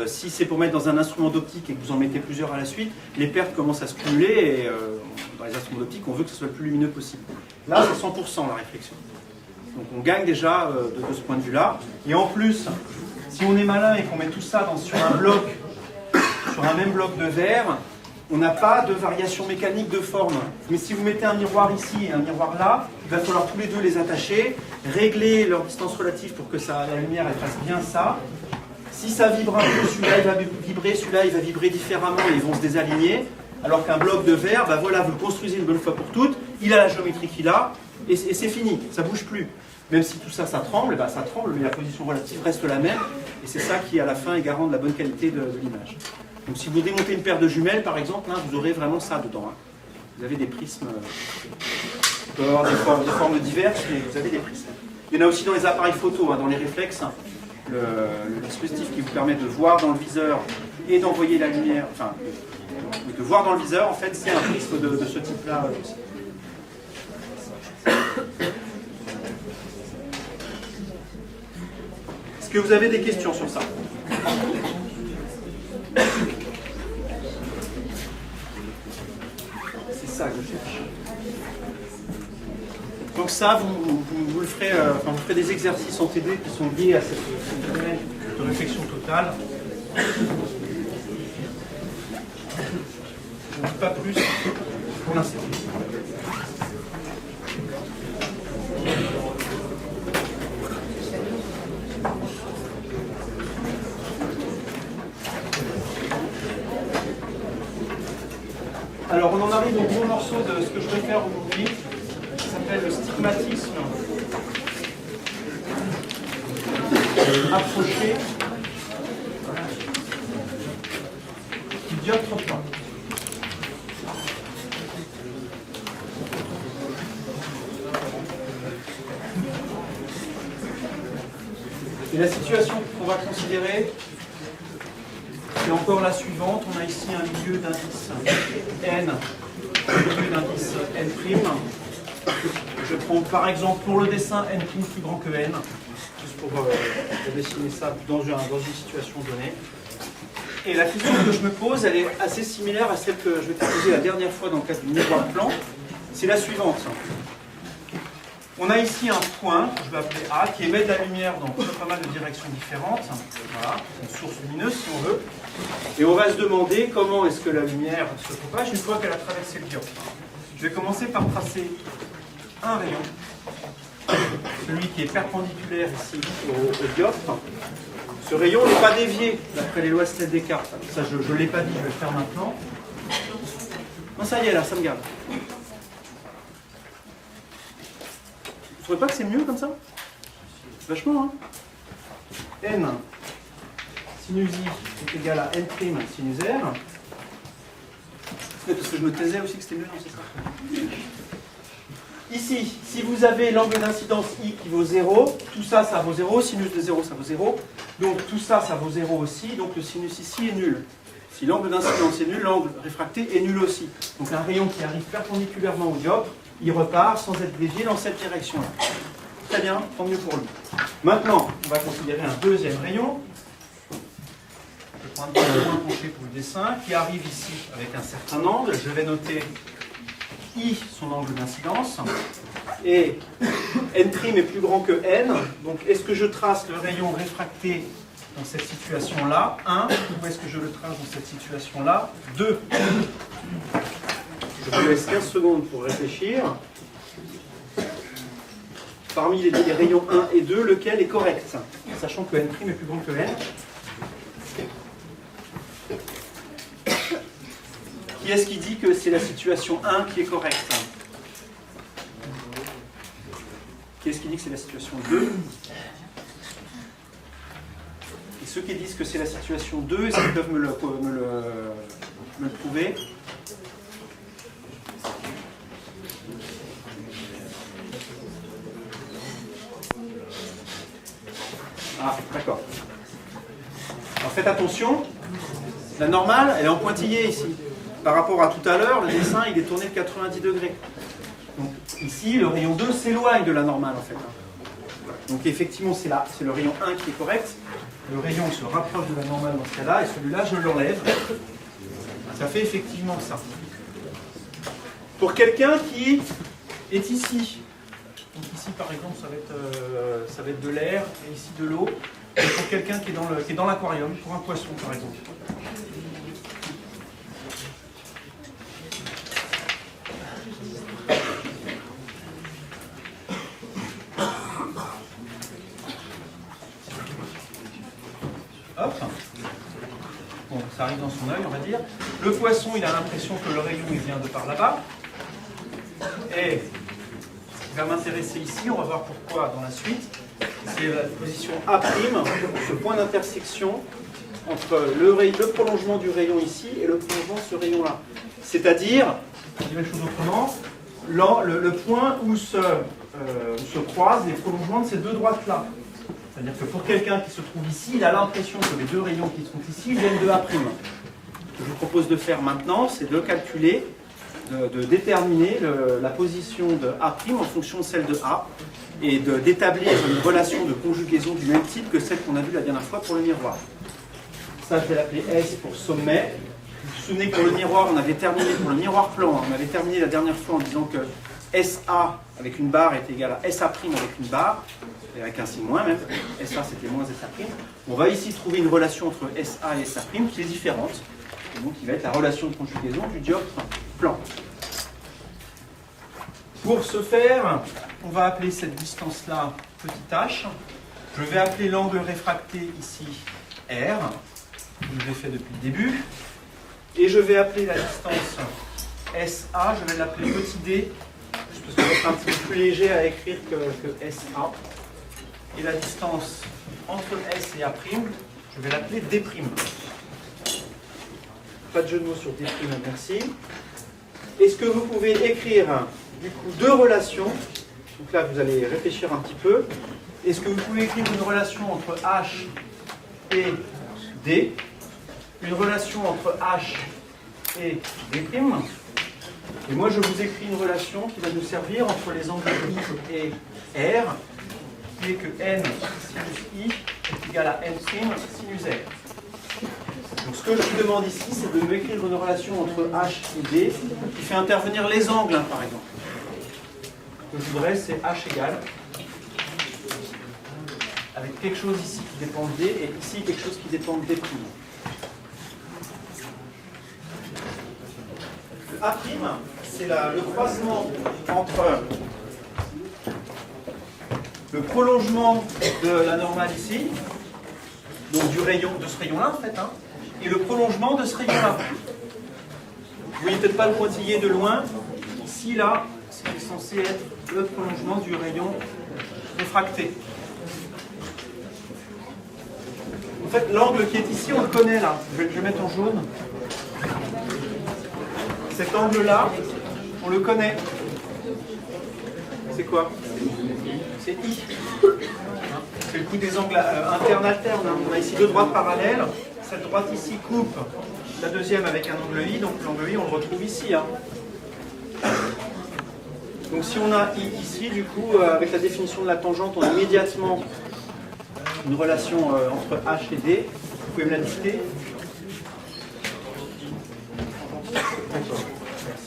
Si c'est pour mettre dans un instrument d'optique et que vous en mettez plusieurs à la suite, les pertes commencent à se cumuler et dans les instruments d'optique, on veut que ce soit le plus lumineux possible. Là, c'est 100% la réflexion. Donc on gagne déjà de ce point de vue-là. Et en plus, si on est malin et qu'on met tout ça sur un même bloc de verre, on n'a pas de variation mécanique de forme. Mais si vous mettez un miroir ici et un miroir là, il va falloir tous les deux les attacher, régler leur distance relative pour que la lumière elle fasse bien ça. Si ça vibre un peu, celui-là il va vibrer, celui-là il va vibrer différemment et ils vont se désaligner. Alors qu'un bloc de verre, ben voilà, vous le construisez une bonne fois pour toutes, il a la géométrie qu'il a, et c'est fini, ça ne bouge plus. Même si tout ça, ça tremble, ben ça tremble, mais la position relative reste la même, et c'est ça qui, à la fin, est garant de la bonne qualité de l'image. Donc si vous démontez une paire de jumelles, par exemple, hein, vous aurez vraiment ça dedans. Hein. Vous avez des prismes, vous pouvez avoir des formes diverses, mais vous avez des prismes. Il y en a aussi dans les appareils photo, hein, dans les réflexes, hein, le dispositif qui vous permet de voir dans le viseur et d'envoyer la lumière, enfin, de voir dans le viseur, en fait, c'est un prisme de ce type-là aussi. Est-ce que vous avez des questions sur ça? C'est ça que je cherche. Donc ça, vous le ferez, vous ferez des exercices en TD qui sont liés à cette domaine de réflexion totale. Je ne dis pas plus pour l'instant. Alors on en arrive au gros morceau de ce que je vais faire aujourd'hui, qui s'appelle le stigmatisme approché du dioptre plan. Et la situation qu'on va considérer, c'est encore la suivante. On a ici un milieu d'indice n, un milieu d'indice n'. Je prends par exemple pour le dessin n' plus grand que n, juste pour dessiner ça dans une situation donnée. Et la question que je me pose, elle est assez similaire à celle que je vais te poser la dernière fois dans le cadre du miroir plan. C'est la suivante. On a ici un point, que je vais appeler A, qui émet de la lumière dans pas mal de directions différentes. Voilà, une source lumineuse si on veut. Et on va se demander comment est-ce que la lumière se propage une fois qu'elle a traversé le dioptre. Je vais commencer par tracer un rayon, celui qui est perpendiculaire ici au dioptre. Ce rayon n'est pas dévié d'après les lois Snell-Descartes. Ça, je ne l'ai pas dit, je vais le faire maintenant. Non, ça y est, là, ça me garde. Vous ne trouvez pas que c'est mieux comme ça? Vachement, hein? N sinus I est égal à N' sinus R. Parce que je me taisais aussi que c'était mieux, non, c'est ça. Ici, si vous avez l'angle d'incidence I qui vaut 0, tout ça, ça vaut 0, sinus de 0, ça vaut 0. Donc tout ça, ça vaut 0 aussi, donc le sinus ici est nul. Si l'angle d'incidence est nul, l'angle réfracté est nul aussi. Donc un rayon qui arrive perpendiculairement au dioptre, il repart sans être dévié dans cette direction-là. Très bien, tant mieux pour lui. Maintenant, on va considérer un deuxième rayon. Je vais prendre un point penché pour le dessin, qui arrive ici avec un certain angle. Je vais noter I, son angle d'incidence, et N' est plus grand que N. Donc, est-ce que je trace le rayon réfracté dans cette situation-là, 1, ou est-ce que je le trace dans cette situation-là, 2? Je vous laisse 15 secondes pour réfléchir. Parmi les rayons 1 et 2, lequel est correct? Sachant que N' est plus grand que N. Qui est-ce qui dit que c'est la situation 1 qui est correcte? Qui est-ce qui dit que c'est la situation 2? Et ceux qui disent que c'est la situation 2, est-ce qu'ils peuvent me le prouver? Ah, d'accord. Alors faites attention, la normale, elle est en pointillé ici. Par rapport à tout à l'heure, le dessin, il est tourné de 90 degrés. Donc ici, le rayon 2 s'éloigne de la normale, en fait. Donc effectivement, c'est là, c'est le rayon 1 qui est correct. Le rayon se rapproche de la normale dans ce cas-là, et celui-là, je l'enlève. Ça fait effectivement ça. Pour quelqu'un qui est ici, donc ici par exemple, ça va être de l'air, et ici de l'eau. Et pour quelqu'un qui est dans l'aquarium, pour un poisson par exemple. Hop. Bon, ça arrive dans son œil, on va dire. Le poisson, il a l'impression que le rayon il vient de par là-bas. Et ce qui va m'intéresser ici, on va voir pourquoi dans la suite, c'est la position A', ce point d'intersection entre le prolongement du rayon ici et le prolongement de ce rayon-là. C'est-à-dire, pour dire les choses autrement, le point où se croisent les prolongements de ces deux droites-là. C'est-à-dire que pour quelqu'un qui se trouve ici, il a l'impression que les deux rayons qui sont ici viennent de A'. Ce que je vous propose de faire maintenant, c'est de calculer, de déterminer la position de A' en fonction de celle de A et d'établir une relation de conjugaison du même type que celle qu'on a vue la dernière fois pour le miroir. Ça, je vais l'appeler S pour sommet. Vous vous souvenez que pour le miroir, on avait terminé, pour le miroir plan, on avait terminé la dernière fois en disant que SA avec une barre est égal à SA' avec une barre, et avec un signe moins même. SA c'était moins SA'. On va ici trouver une relation entre SA et SA' qui est différente, et donc qui va être la relation de conjugaison du dioptre plan. Pour ce faire, on va appeler cette distance-là petit h. Je vais appeler l'angle réfracté ici R, comme je l'ai fait depuis le début. Et je vais appeler la distance SA, je vais l'appeler petit d, juste parce que c'est un petit peu plus léger à écrire que SA. Et la distance entre S et A', je vais l'appeler D'. Pas de jeu de mots sur D', merci. Est-ce que vous pouvez écrire du coup deux relations? Donc là, vous allez réfléchir un petit peu. Est-ce que vous pouvez écrire une relation entre H et D, une relation entre H et D', et moi je vous écris une relation qui va nous servir entre les angles I et R, qui est que N sinus I est égal à N' sinus R. Donc ce que je vous demande ici, c'est de m'écrire une relation entre H et D qui fait intervenir les angles, hein, par exemple. Ce que je voudrais, c'est H égale, avec quelque chose ici qui dépend de D et ici quelque chose qui dépend de D'. Le A', c'est le croisement entre le prolongement de la normale ici, donc du rayon, de ce rayon-là en fait, hein, et le prolongement de ce rayon-là. Vous voyez peut-être pas le pointillé de loin. Ici, là, c'est censé être le prolongement du rayon réfracté. En fait, l'angle qui est ici, on le connaît là. Je vais mettre en jaune. Cet angle-là, on le connaît. C'est quoi? C'est I. C'est le coup des angles internes-alternes. On a ici deux droites parallèles. Cette droite ici coupe la deuxième avec un angle I. Donc l'angle I, on le retrouve ici. Hein. Donc si on a I ici, du coup, avec la définition de la tangente, on a immédiatement une relation entre H et D. Vous pouvez me la dicter?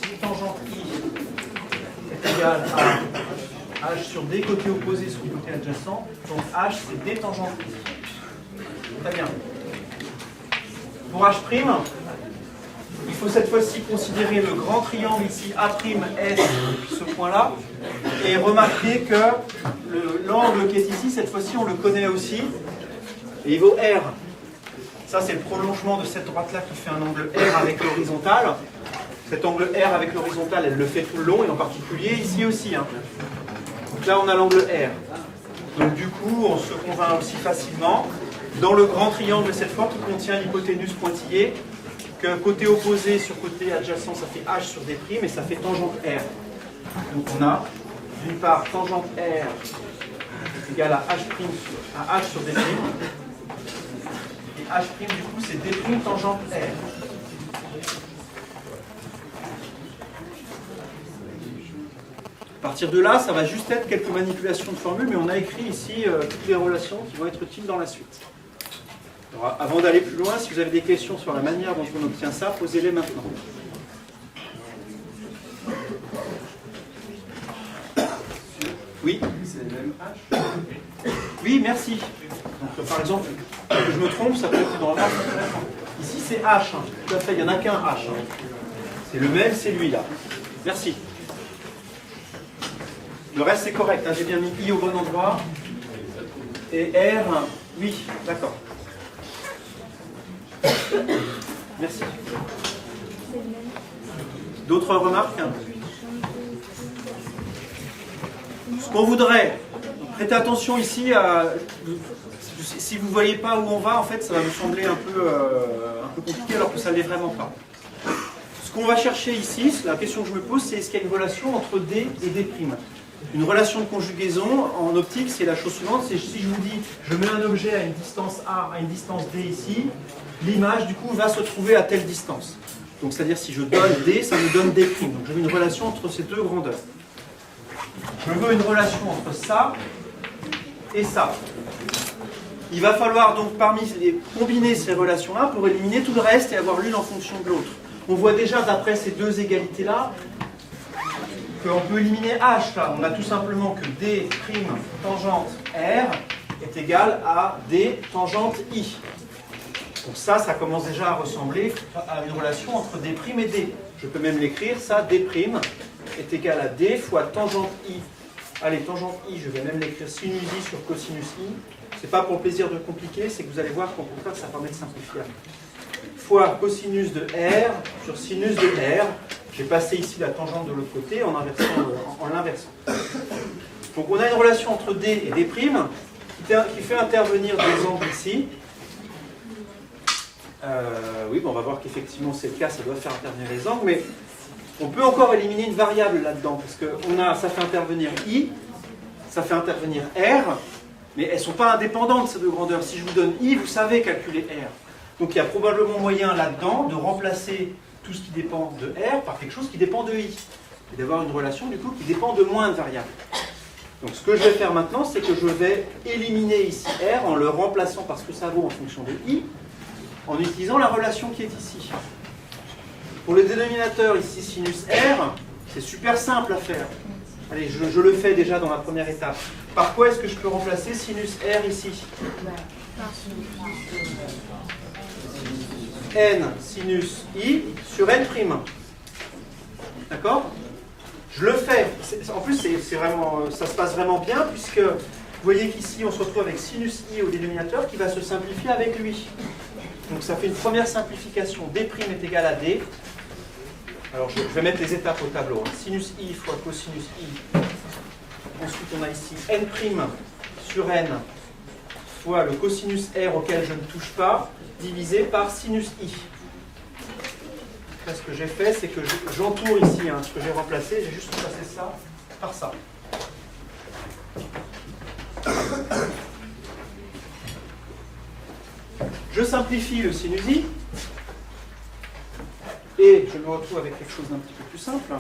Si tangente I est égale à H sur D, côté opposé sur le côté adjacent, donc H c'est D tangente I. Très bien. Pour H', il faut cette fois-ci considérer le grand triangle ici A'S, ce point-là, et remarquer que l'angle qui est ici, cette fois-ci, on le connaît aussi, et il vaut R. Ça, c'est le prolongement de cette droite-là qui fait un angle R avec l'horizontale. Cet angle R avec l'horizontale, elle le fait tout le long, et en particulier ici aussi. Hein. Donc là, on a l'angle R. Donc du coup, on se convainc aussi facilement, dans le grand triangle cette fois, qui contient l'hypoténuse pointillée, que côté opposé sur côté adjacent, ça fait H sur D', et ça fait tangente R. Donc on a, d'une part, tangente R égale à H sur D', et H', du coup, c'est D' tangente R. À partir de là, ça va juste être quelques manipulations de formules, mais on a écrit ici toutes les relations qui vont être utiles dans la suite. Alors, avant d'aller plus loin, si vous avez des questions sur la manière dont on obtient ça, posez-les maintenant. Oui? C'est le même H? Oui, merci. Donc, par exemple, si je me trompe, ça peut être une remarque intéressante. Ici, c'est H. Hein. Tout à fait, il n'y en a qu'un H. Hein. C'est le même, c'est lui, là. Merci. Le reste, c'est correct. Hein. J'ai bien mis I au bon endroit. Et R, oui, d'accord. Merci. D'autres remarques? Ce qu'on voudrait, prêtez attention ici à... Si vous ne voyez pas où on va, en fait, ça va vous sembler un peu compliqué alors que ça ne l'est vraiment pas. Ce qu'on va chercher ici, la question que je me pose, c'est est-ce qu'il y a une relation entre D et D'? Une relation de conjugaison en optique, c'est la chose suivante, c'est si je vous dis, je mets un objet à une distance A, à une distance D ici, l'image du coup va se trouver à telle distance. Donc c'est-à-dire si je donne D, ça me donne D'. Donc je veux une relation entre ces deux grandeurs. Je veux une relation entre ça et ça. Il va falloir donc combiner ces relations-là pour éliminer tout le reste et avoir l'une en fonction de l'autre. On voit déjà d'après ces deux égalités-là qu'on peut éliminer H. Là. On a tout simplement que D' tangente R est égal à D tangente I. Donc ça commence déjà à ressembler à une relation entre D' et D. Je peux même l'écrire, ça, D' est égal à D fois tangente I. Allez, tangente I, je vais même l'écrire sinus I sur cosinus I. C'est pas pour le plaisir de compliquer, c'est que vous allez voir qu'au contraire, ça permet de simplifier. Fois cosinus de R sur sinus de R. J'ai passé ici la tangente de l'autre côté en l'inversant. Donc on a une relation entre D et D' qui fait intervenir des angles ici. Oui, bon, on va voir qu'effectivement c'est le cas, ça doit faire intervenir les angles, mais on peut encore éliminer une variable là-dedans, parce que ça fait intervenir I, ça fait intervenir R, mais elles ne sont pas indépendantes ces deux grandeurs. Si je vous donne I, vous savez calculer R. Donc il y a probablement moyen là-dedans de remplacer tout ce qui dépend de R par quelque chose qui dépend de I, et d'avoir une relation du coup qui dépend de moins de variables. Donc ce que je vais faire maintenant, c'est que je vais éliminer ici R en le remplaçant par ce que ça vaut en fonction de I, en utilisant la relation qui est ici. Pour le dénominateur ici sinus R, c'est super simple à faire. Allez, je le fais déjà dans la première étape. Par quoi est-ce que je peux remplacer sinus R ici? N sinus I sur N'. D'accord? Je le fais. En plus, ça se passe vraiment bien, puisque vous voyez qu'ici, on se retrouve avec sinus I au dénominateur qui va se simplifier avec lui. Donc ça fait une première simplification. D' est égal à D. Alors je vais mettre les étapes au tableau. Sinus I fois cosinus I. Ensuite on a ici N' sur N fois le cosinus R auquel je ne touche pas, divisé par sinus I. Là, ce que j'ai fait, c'est que j'entoure ici ce que j'ai remplacé. J'ai juste remplacé ça par ça. Je simplifie le sinus I et je me retrouve avec quelque chose d'un petit peu plus simple.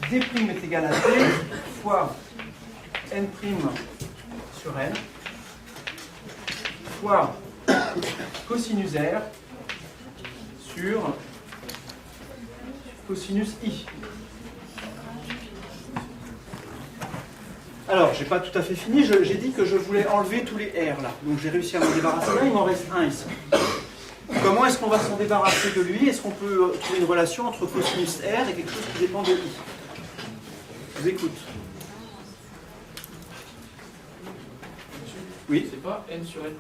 D' est égal à D fois N' sur N fois cosinus R sur cosinus I. Alors, j'ai pas tout à fait fini, j'ai dit que je voulais enlever tous les R là. Donc j'ai réussi à m'en débarrasser là, il m'en reste un ici. Comment est-ce qu'on va s'en débarrasser de lui? Est-ce qu'on peut trouver une relation entre cosinus R et quelque chose qui dépend de I? Je vous écoute. Oui? C'est pas N sur N'?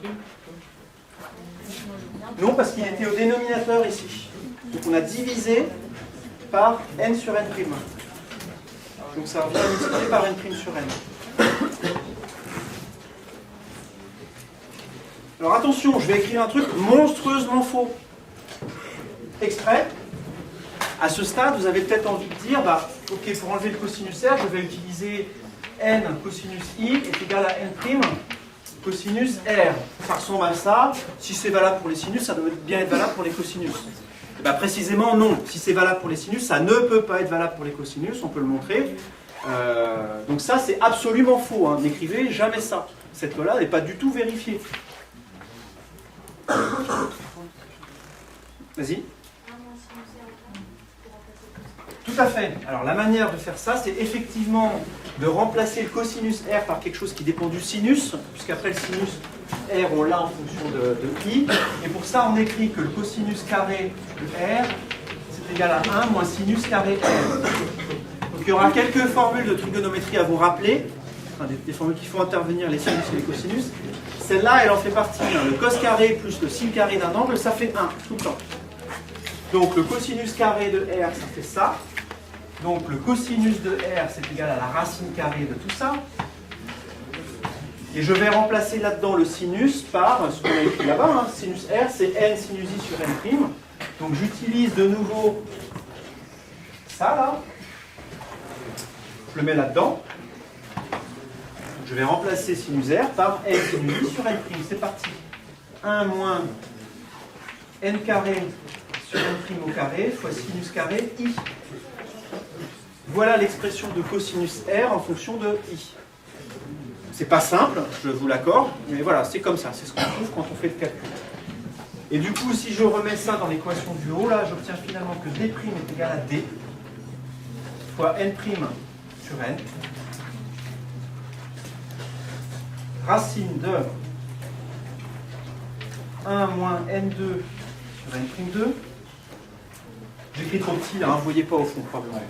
Non, parce qu'il était au dénominateur ici. Donc on a divisé par N sur N'. Donc ça revient à multiplier par N' sur N. Alors attention, je vais écrire un truc monstrueusement faux. Exprès. À ce stade, vous avez peut-être envie de dire, ok, pour enlever le cosinus R, je vais utiliser N cosinus I est égal à N' cosinus R. Ça ressemble à ça. Si c'est valable pour les sinus, ça doit bien être valable pour les cosinus. Et bien précisément, non. Si c'est valable pour les sinus, ça ne peut pas être valable pour les cosinus, on peut le montrer. Donc ça, c'est absolument faux. Hein. N'écrivez jamais ça. Cette loi-là n'est pas du tout vérifiée. Vas-y. Tout à fait. Alors la manière de faire ça, c'est effectivement de remplacer le cosinus R par quelque chose qui dépend du sinus, puisqu'après le sinus R, on l'a en fonction de I. Et pour ça, on écrit que le cosinus carré de R, c'est égal à 1 moins sinus carré R. Donc il y aura quelques formules de trigonométrie à vous rappeler. enfin des formules qui font intervenir les sinus et les cosinus. Celle-là, elle en fait partie. Le cos carré plus le sin carré d'un angle, ça fait 1 tout le temps. Donc le cosinus carré de R, ça fait ça. Donc le cosinus de R, c'est égal à la racine carrée de tout ça. Et je vais remplacer là-dedans le sinus par ce qu'on a écrit là-bas. Sinus R, c'est n sinus I sur n'. Donc j'utilise de nouveau ça là. Je le mets là-dedans. Je vais remplacer sinus R par n sinus I sur n'. C'est parti. 1 moins n carré sur n' au carré fois sinus carré I. Voilà l'expression de cosinus R en fonction de I. C'est pas simple, je vous l'accorde, mais voilà, c'est comme ça, c'est ce qu'on trouve quand on fait le calcul. Et du coup, si je remets ça dans l'équation du haut, là, j'obtiens finalement que D' est égal à D fois n' sur n, racine de 1 moins n2 sur n'2. J'écris trop petit, là, hein, vous ne voyez pas au fond, probablement.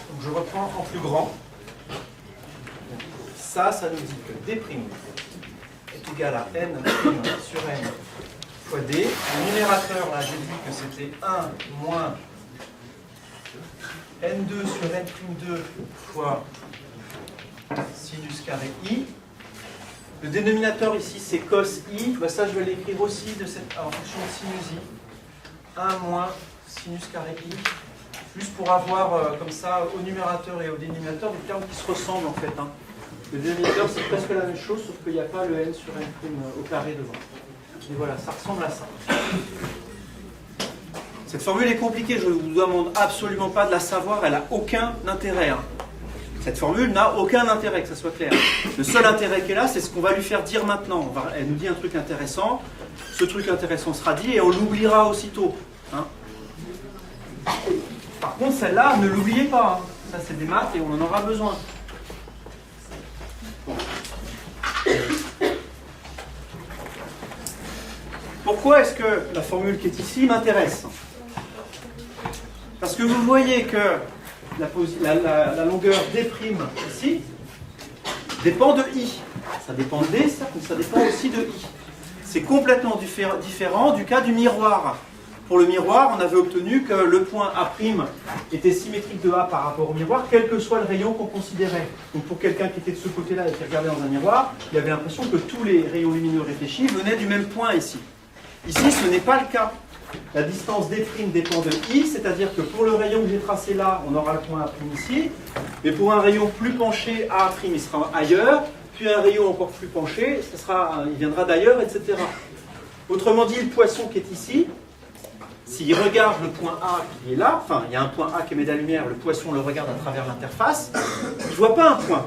Donc je reprends en plus grand. Ça nous dit que D' est égal à n' sur n fois D. Le numérateur, là, j'ai dit que c'était 1 moins n2 sur n'2 fois sinus carré I. Le dénominateur ici, c'est cos I. Bah, ça, je vais l'écrire aussi en fonction de sinus I. 1 moins sinus carré I. Juste pour avoir, comme ça, au numérateur et au dénominateur, des termes qui se ressemblent, en fait. Hein. Le dénominateur, c'est presque la même chose, sauf qu'il n'y a pas le n sur n' au carré devant. Et voilà, ça ressemble à ça. Cette formule est compliquée, je ne vous demande absolument pas de la savoir, elle n'a aucun intérêt. Hein. Cette formule n'a aucun intérêt, que ça soit clair. Le seul intérêt qu'elle a, c'est ce qu'on va lui faire dire maintenant. Elle nous dit un truc intéressant, ce truc intéressant sera dit et on l'oubliera aussitôt. Hein. Par contre, celle-là, ne l'oubliez pas. Hein. Ça, c'est des maths et on en aura besoin. Bon. Pourquoi est-ce que la formule qui est ici m'intéresse? Parce que vous voyez que la longueur D' ici dépend de I. Ça dépend de D, ça, mais ça dépend aussi de I. C'est complètement différent du cas du miroir. Pour le miroir, on avait obtenu que le point A' était symétrique de A par rapport au miroir, quel que soit le rayon qu'on considérait. Donc pour quelqu'un qui était de ce côté-là et qui regardait dans un miroir, il avait l'impression que tous les rayons lumineux réfléchis venaient du même point ici. Ici, ce n'est pas le cas. La distance D' dépend de I, c'est-à-dire que pour le rayon que j'ai tracé là, on aura le point A' ici, mais pour un rayon plus penché, A', il sera ailleurs, puis un rayon encore plus penché, il viendra d'ailleurs, etc. Autrement dit, le poisson qui est ici, s'il regarde le point A qui est là, enfin, il y a un point A qui émet de la lumière, le poisson le regarde à travers l'interface, il ne voit pas un point.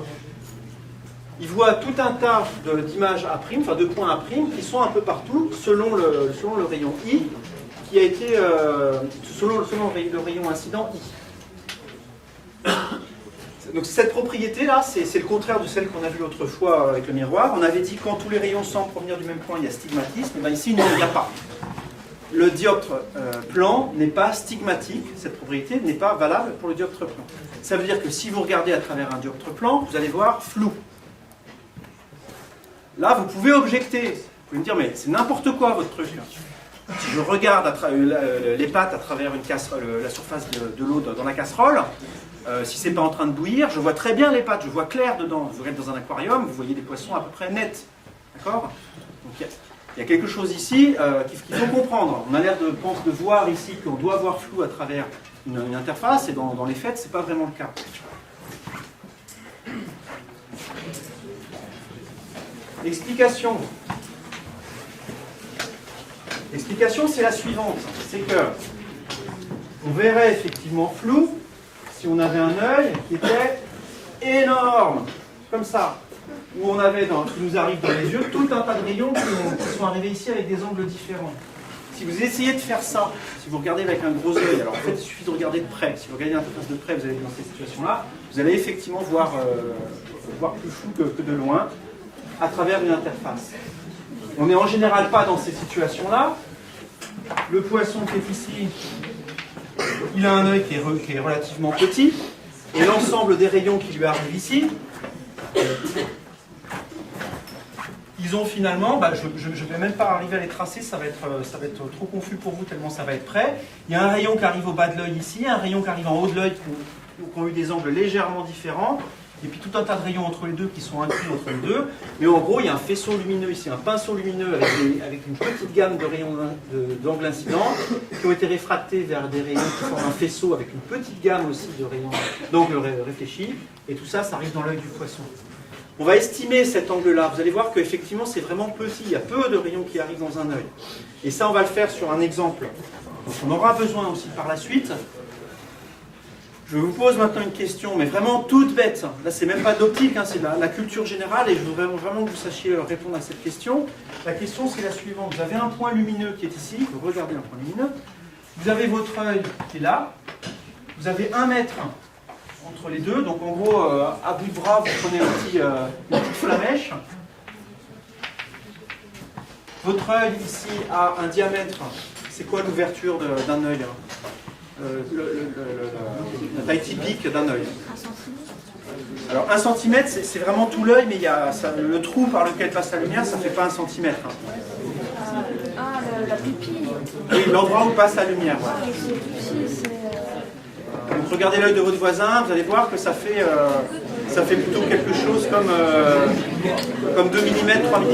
Il voit tout un tas d'images A', enfin de points A', qui sont un peu partout, selon le rayon I, qui a été, selon le rayon incident I. Donc cette propriété-là, c'est le contraire de celle qu'on a vue l'autre fois avec le miroir. On avait dit que quand tous les rayons semblent provenir du même point, il y a stigmatisme. Et bien ici, non, il n'y a pas. Le dioptre plan n'est pas stigmatique, cette propriété n'est pas valable pour le dioptre plan. Ça veut dire que si vous regardez à travers un dioptre plan, vous allez voir flou. Là, vous pouvez objecter. Vous pouvez me dire, mais c'est n'importe quoi votre truc. Si je regarde les pâtes à travers la surface de l'eau dans la casserole, si c'est pas en train de bouillir, je vois très bien les pâtes, je vois clair dedans. Vous regardez dans un aquarium, vous voyez des poissons à peu près nets. D'accord? Donc il y a quelque chose ici qu'il faut comprendre. On a l'air de voir ici qu'on doit voir flou à travers une interface, et dans les faits, c'est pas vraiment le cas. L'explication. L'explication, c'est la suivante. C'est que on verrait effectivement flou si on avait un œil qui était énorme, comme ça, où on avait, qui nous arrive dans les yeux, tout un tas de rayons qui sont arrivés ici avec des angles différents. Si vous essayez de faire ça, si vous regardez avec un gros œil, alors en fait il suffit de regarder de près. Si vous regardez l'interface de près, vous allez dans cette situation-là, vous allez effectivement voir plus flou que de loin, à travers une interface. On n'est en général pas dans ces situations-là, le poisson qui est ici, il a un œil qui est relativement petit, et l'ensemble des rayons qui lui arrivent ici, ils ont finalement, je ne vais même pas arriver à les tracer, ça va être trop confus pour vous tellement ça va être près. Il y a un rayon qui arrive au bas de l'œil ici, un rayon qui arrive en haut de l'œil qui ont eu des angles légèrement différents, et puis tout un tas de rayons entre les deux qui sont inclus entre les deux. Mais en gros, il y a un faisceau lumineux ici, un pinceau lumineux avec une petite gamme de rayons d'angles incidents qui ont été réfractés vers des rayons qui forment un faisceau avec une petite gamme aussi de rayons d'angles réfléchis. Et tout ça, ça arrive dans l'œil du poisson. On va estimer cet angle-là. Vous allez voir qu'effectivement, c'est vraiment petit. Il y a peu de rayons qui arrivent dans un œil. Et ça, on va le faire sur un exemple. Donc, on aura besoin aussi par la suite. Je vous pose maintenant une question, mais vraiment toute bête. Là, c'est même pas d'optique, hein, c'est la culture générale, et je voudrais vraiment que vous sachiez répondre à cette question. La question, c'est la suivante. Vous avez un point lumineux qui est ici. Vous regardez un point lumineux. Vous avez votre œil qui est là. Vous avez 1 mètre entre les deux, donc en gros, à bout de bras, vous prenez une petite flamèche. Votre œil ici a un diamètre, c'est quoi l'ouverture d'un œil, la taille typique d'un œil? 1 centimètre. Alors 1 centimètre, c'est vraiment tout l'œil, mais il y a le trou par lequel passe la lumière, ça ne fait pas 1 centimètre. La pupille. Oui, l'endroit où passe la lumière. Ah, Ouais. c'est petit, c'est... Donc regardez l'œil de votre voisin, vous allez voir que ça fait plutôt quelque chose comme 2 mm, 3 mm.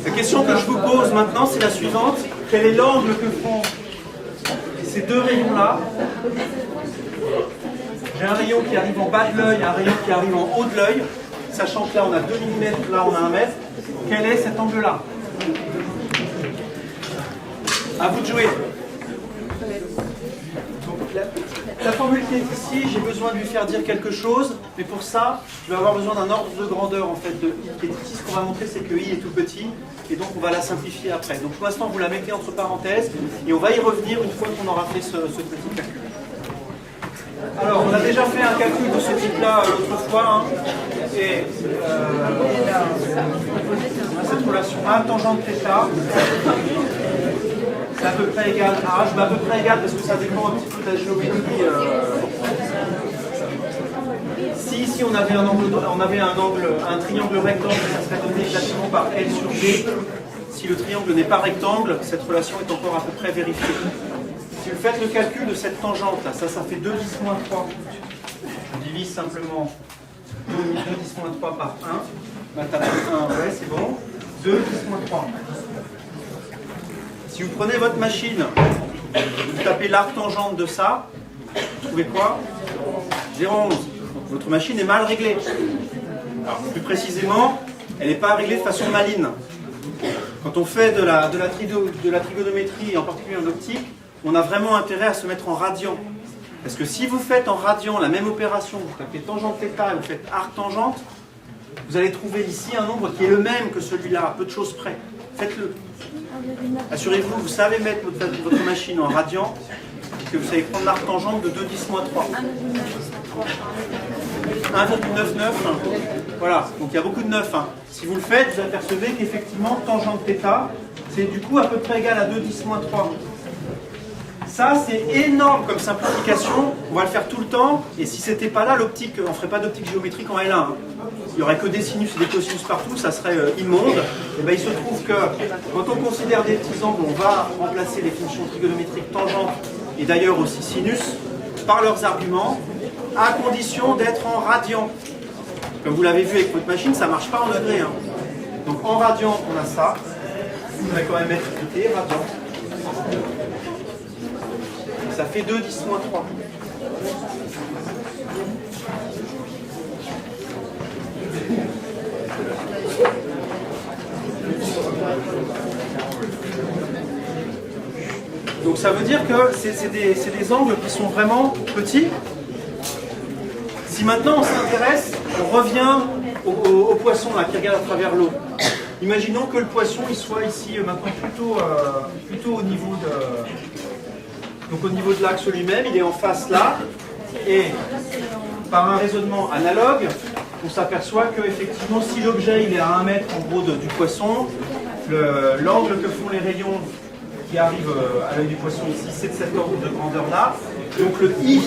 La question que je vous pose maintenant, c'est la suivante. Quel est l'angle que font ces deux rayons-là? J'ai un rayon qui arrive en bas de l'œil, un rayon qui arrive en haut de l'œil. Sachant que là on a 2 mm, là on a 1 mètre, quel est cet angle-là? À vous de jouer. Donc, la formule qui est ici, j'ai besoin de lui faire dire quelque chose, mais pour ça, je vais avoir besoin d'un ordre de grandeur en fait de i qui est ici. Ce qu'on va montrer, c'est que i est tout petit, et donc on va la simplifier après. Donc pour l'instant, vous la mettez entre parenthèses, et on va y revenir une fois qu'on aura fait ce petit calcul. Alors, on a déjà fait un calcul de ce type-là l'autre fois, hein, et on a cette relation A tangente θ, c'est à peu près égal à, je mets à peu près égal parce que ça dépend un petit peu de la géométrie. Si ici on avait un triangle rectangle, ça serait donné exactement par L sur B. Si le triangle n'est pas rectangle, cette relation est encore à peu près vérifiée. Si vous faites le calcul de cette tangente là, ça fait 2 10 moins 3. Je divise simplement 2 10 moins 3 par 1. Bah, t'as 1, ouais, c'est bon. 2 10 moins 3. Si vous prenez votre machine, vous tapez l'arc tangente de ça, vous trouvez quoi? 0,11. Votre machine est mal réglée. Alors, plus précisément, elle n'est pas réglée de façon maligne. Quand on fait de la trigonométrie, en particulier en optique, on a vraiment intérêt à se mettre en radian. Parce que si vous faites en radian la même opération, vous tapez tangente θ et vous faites arc tangente, vous allez trouver ici un nombre qui est le même que celui-là, à peu de choses près. Faites-le. Assurez-vous, vous savez mettre votre machine en radian, que vous savez prendre l'arc tangente de 2 10 moins 3. 1,99. Voilà, donc il y a beaucoup de 9. Hein. Si vous le faites, vous apercevez qu'effectivement, tangente θ, c'est du coup à peu près égal à 2 10 moins 3. Ça, c'est énorme comme simplification. On va le faire tout le temps. Et si c'était pas là, l'optique, on ne ferait pas d'optique géométrique en L1. Hein. Il n'y aurait que des sinus et des cosinus partout, ça serait immonde. Et ben, il se trouve que quand on considère des petits angles, on va remplacer les fonctions trigonométriques tangente et d'ailleurs aussi sinus par leurs arguments, à condition d'être en radian. Comme vous l'avez vu avec votre machine, ça ne marche pas en degrés. Hein. Donc en radian, on a ça. Vous allez quand même mettre unité, radian. Ça fait 2 10 moins 3. Donc ça veut dire que c'est des angles qui sont vraiment petits. Si maintenant on s'intéresse, on revient au poisson là, qui regarde à travers l'eau. Imaginons que le poisson il soit ici maintenant plutôt au niveau de l'axe lui-même, il est en face là. Et par un raisonnement analogue, on s'aperçoit que effectivement, si l'objet il est à 1 mètre en gros du poisson, l'angle que font les rayons qui arrivent à l'œil du poisson ici, c'est de cet ordre de grandeur-là. Donc le I,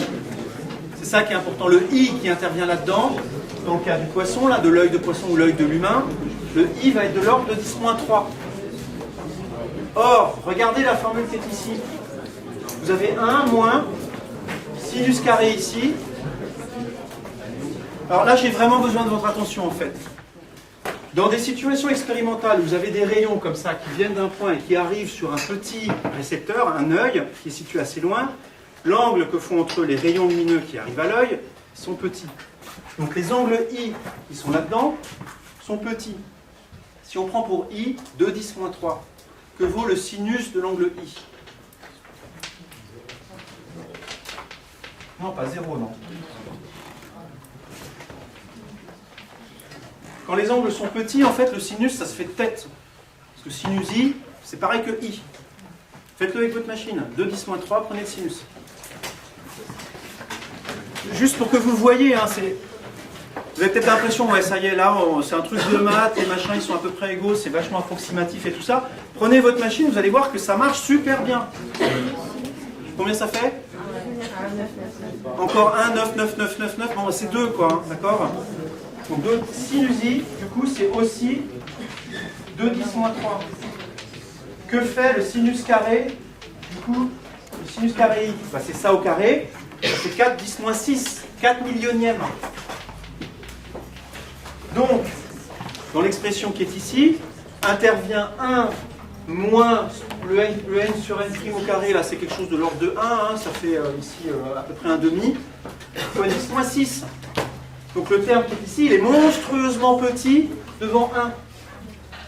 c'est ça qui est important, le I qui intervient là-dedans, dans le cas du poisson, là, de l'œil de poisson ou l'œil de l'humain, le I va être de l'ordre de 10-3. Or, regardez la formule qui est ici. Vous avez 1 moins sinus carré ici. Alors là, j'ai vraiment besoin de votre attention en fait. Dans des situations expérimentales où vous avez des rayons comme ça qui viennent d'un point et qui arrivent sur un petit récepteur, un œil qui est situé assez loin, l'angle que font entre eux les rayons lumineux qui arrivent à l'œil sont petits. Donc les angles I qui sont là-dedans sont petits. Si on prend pour I 2-10-3, que vaut le sinus de l'angle I? Non, pas 0, non. Quand les angles sont petits, en fait, le sinus, ça se fait de tête. Parce que sinus I, c'est pareil que I. Faites-le avec votre machine. 2-10-3, prenez le sinus. Juste pour que vous voyez, hein, vous avez peut-être l'impression, ouais, ça y est, là, c'est un truc de maths, les machins, ils sont à peu près égaux, c'est vachement approximatif et tout ça. Prenez votre machine, vous allez voir que ça marche super bien. Combien ça fait? Encore 1, 9, 9, 9, 9, 9, bon, c'est 2, quoi, hein, d'accord? Donc 2 sinus I, du coup, c'est aussi 2-10-3. Que fait le sinus carré? Du coup, le sinus carré I, bah, c'est ça au carré, c'est 4-10-6, 4 millionièmes. Donc, dans l'expression qui est ici, intervient 1 moins le n sur n' au carré, là c'est quelque chose de l'ordre de 1, hein, ça fait ici à peu près un demi, fois 10 moins 6. Donc le terme qui est ici, il est monstrueusement petit devant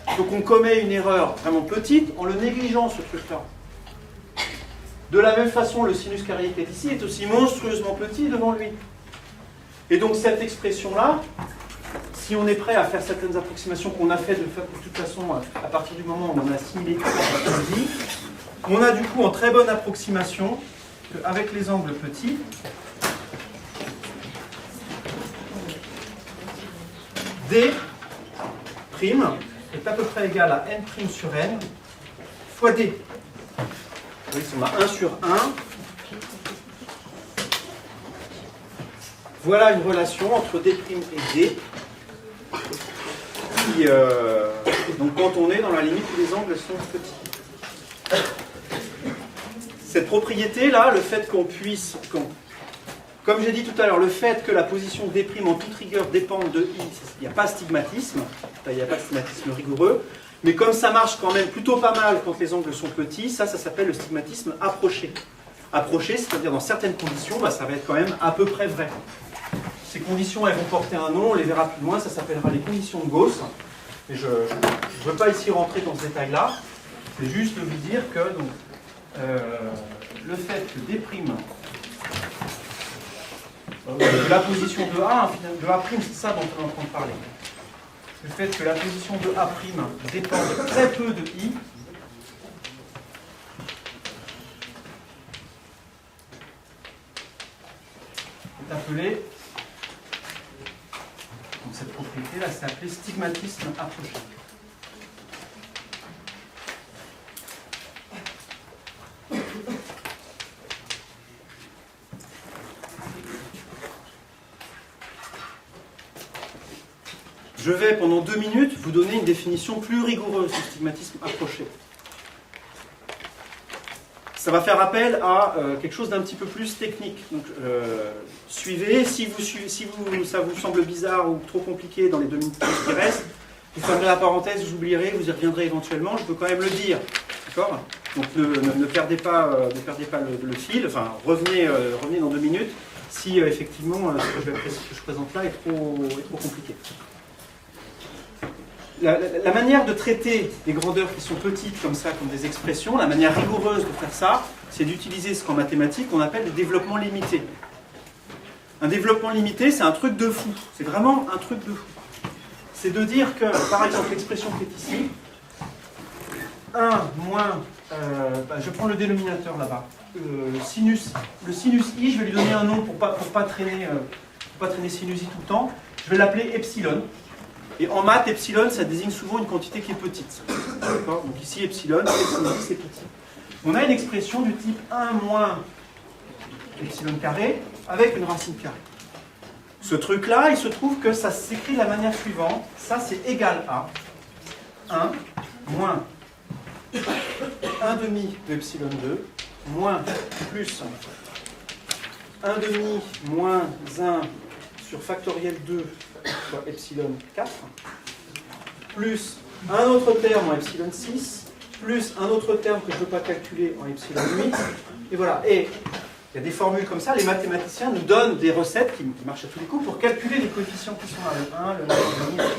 1. Donc on commet une erreur vraiment petite en le négligeant, ce truc-là. De la même façon, le sinus carré qui est ici est aussi monstrueusement petit devant lui. Et donc cette expression-là, si on est prêt à faire certaines approximations qu'on a fait de toute façon à partir du moment où on a assimilé tout ça, on a du coup en très bonne approximation qu'avec les angles petits, D' est à peu près égal à n' sur n fois D. Oui, on a 1 sur 1. Voilà une relation entre D' et D. Qui, donc quand on est dans la limite où les angles sont petits. Cette propriété-là, le fait qu'on puisse, comme j'ai dit tout à l'heure, le fait que la position D' en toute rigueur dépende de I, il n'y a pas de stigmatisme, il n'y a pas de stigmatisme rigoureux, mais comme ça marche quand même plutôt pas mal quand les angles sont petits, ça s'appelle le stigmatisme approché. Approché, c'est-à-dire dans certaines conditions, bah, ça va être quand même à peu près vrai. Ces conditions, elles vont porter un nom, on les verra plus loin, ça s'appellera les conditions de Gauss. Et je ne veux pas ici rentrer dans ce détail-là, c'est juste vous dire que donc, le fait que D', de la position de A, de A', c'est ça dont on est en train de parler. Le fait que la position de A' dépend de très peu de I, est appelé, donc cette propriété-là, c'est appelé stigmatisme approché. Je vais, pendant 2 minutes, vous donner une définition plus rigoureuse du stigmatisme approché. Ça va faire appel à quelque chose d'un petit peu plus technique. Donc, suivez, si ça vous semble bizarre ou trop compliqué dans les 2 minutes qui restent, vous fermerez la parenthèse, vous oublierez, vous y reviendrez éventuellement, je peux quand même le dire. D'accord ? Donc ne perdez pas le fil, enfin revenez dans 2 minutes si effectivement ce que je présente là est trop compliqué. La manière de traiter des grandeurs qui sont petites comme ça, comme des expressions, la manière rigoureuse de faire ça, c'est d'utiliser ce qu'en mathématiques on appelle des développements limités. Un développement limité, c'est un truc de fou. C'est vraiment un truc de fou. C'est de dire que, par exemple, l'expression qui est ici, 1 moins, je prends le dénominateur là-bas, le sinus i, je vais lui donner un nom pour pas traîner sinus i tout le temps, je vais l'appeler epsilon. Et en maths, epsilon, ça désigne souvent une quantité qui est petite. Donc ici, epsilon, c'est petit. On a une expression du type 1 moins epsilon carré avec une racine carrée. Ce truc-là, il se trouve que ça s'écrit de la manière suivante. Ça, c'est égal à 1 moins 1 demi de epsilon 2 moins plus 1 demi moins 1 sur factoriel 2 soit epsilon 4 plus un autre terme en epsilon 6 plus un autre terme que je ne peux pas calculer en epsilon 8 et voilà. Et il y a des formules comme ça, les mathématiciens nous donnent des recettes qui marchent à tous les coups pour calculer les coefficients qui sont là, le 1, le 9, le demi, etc.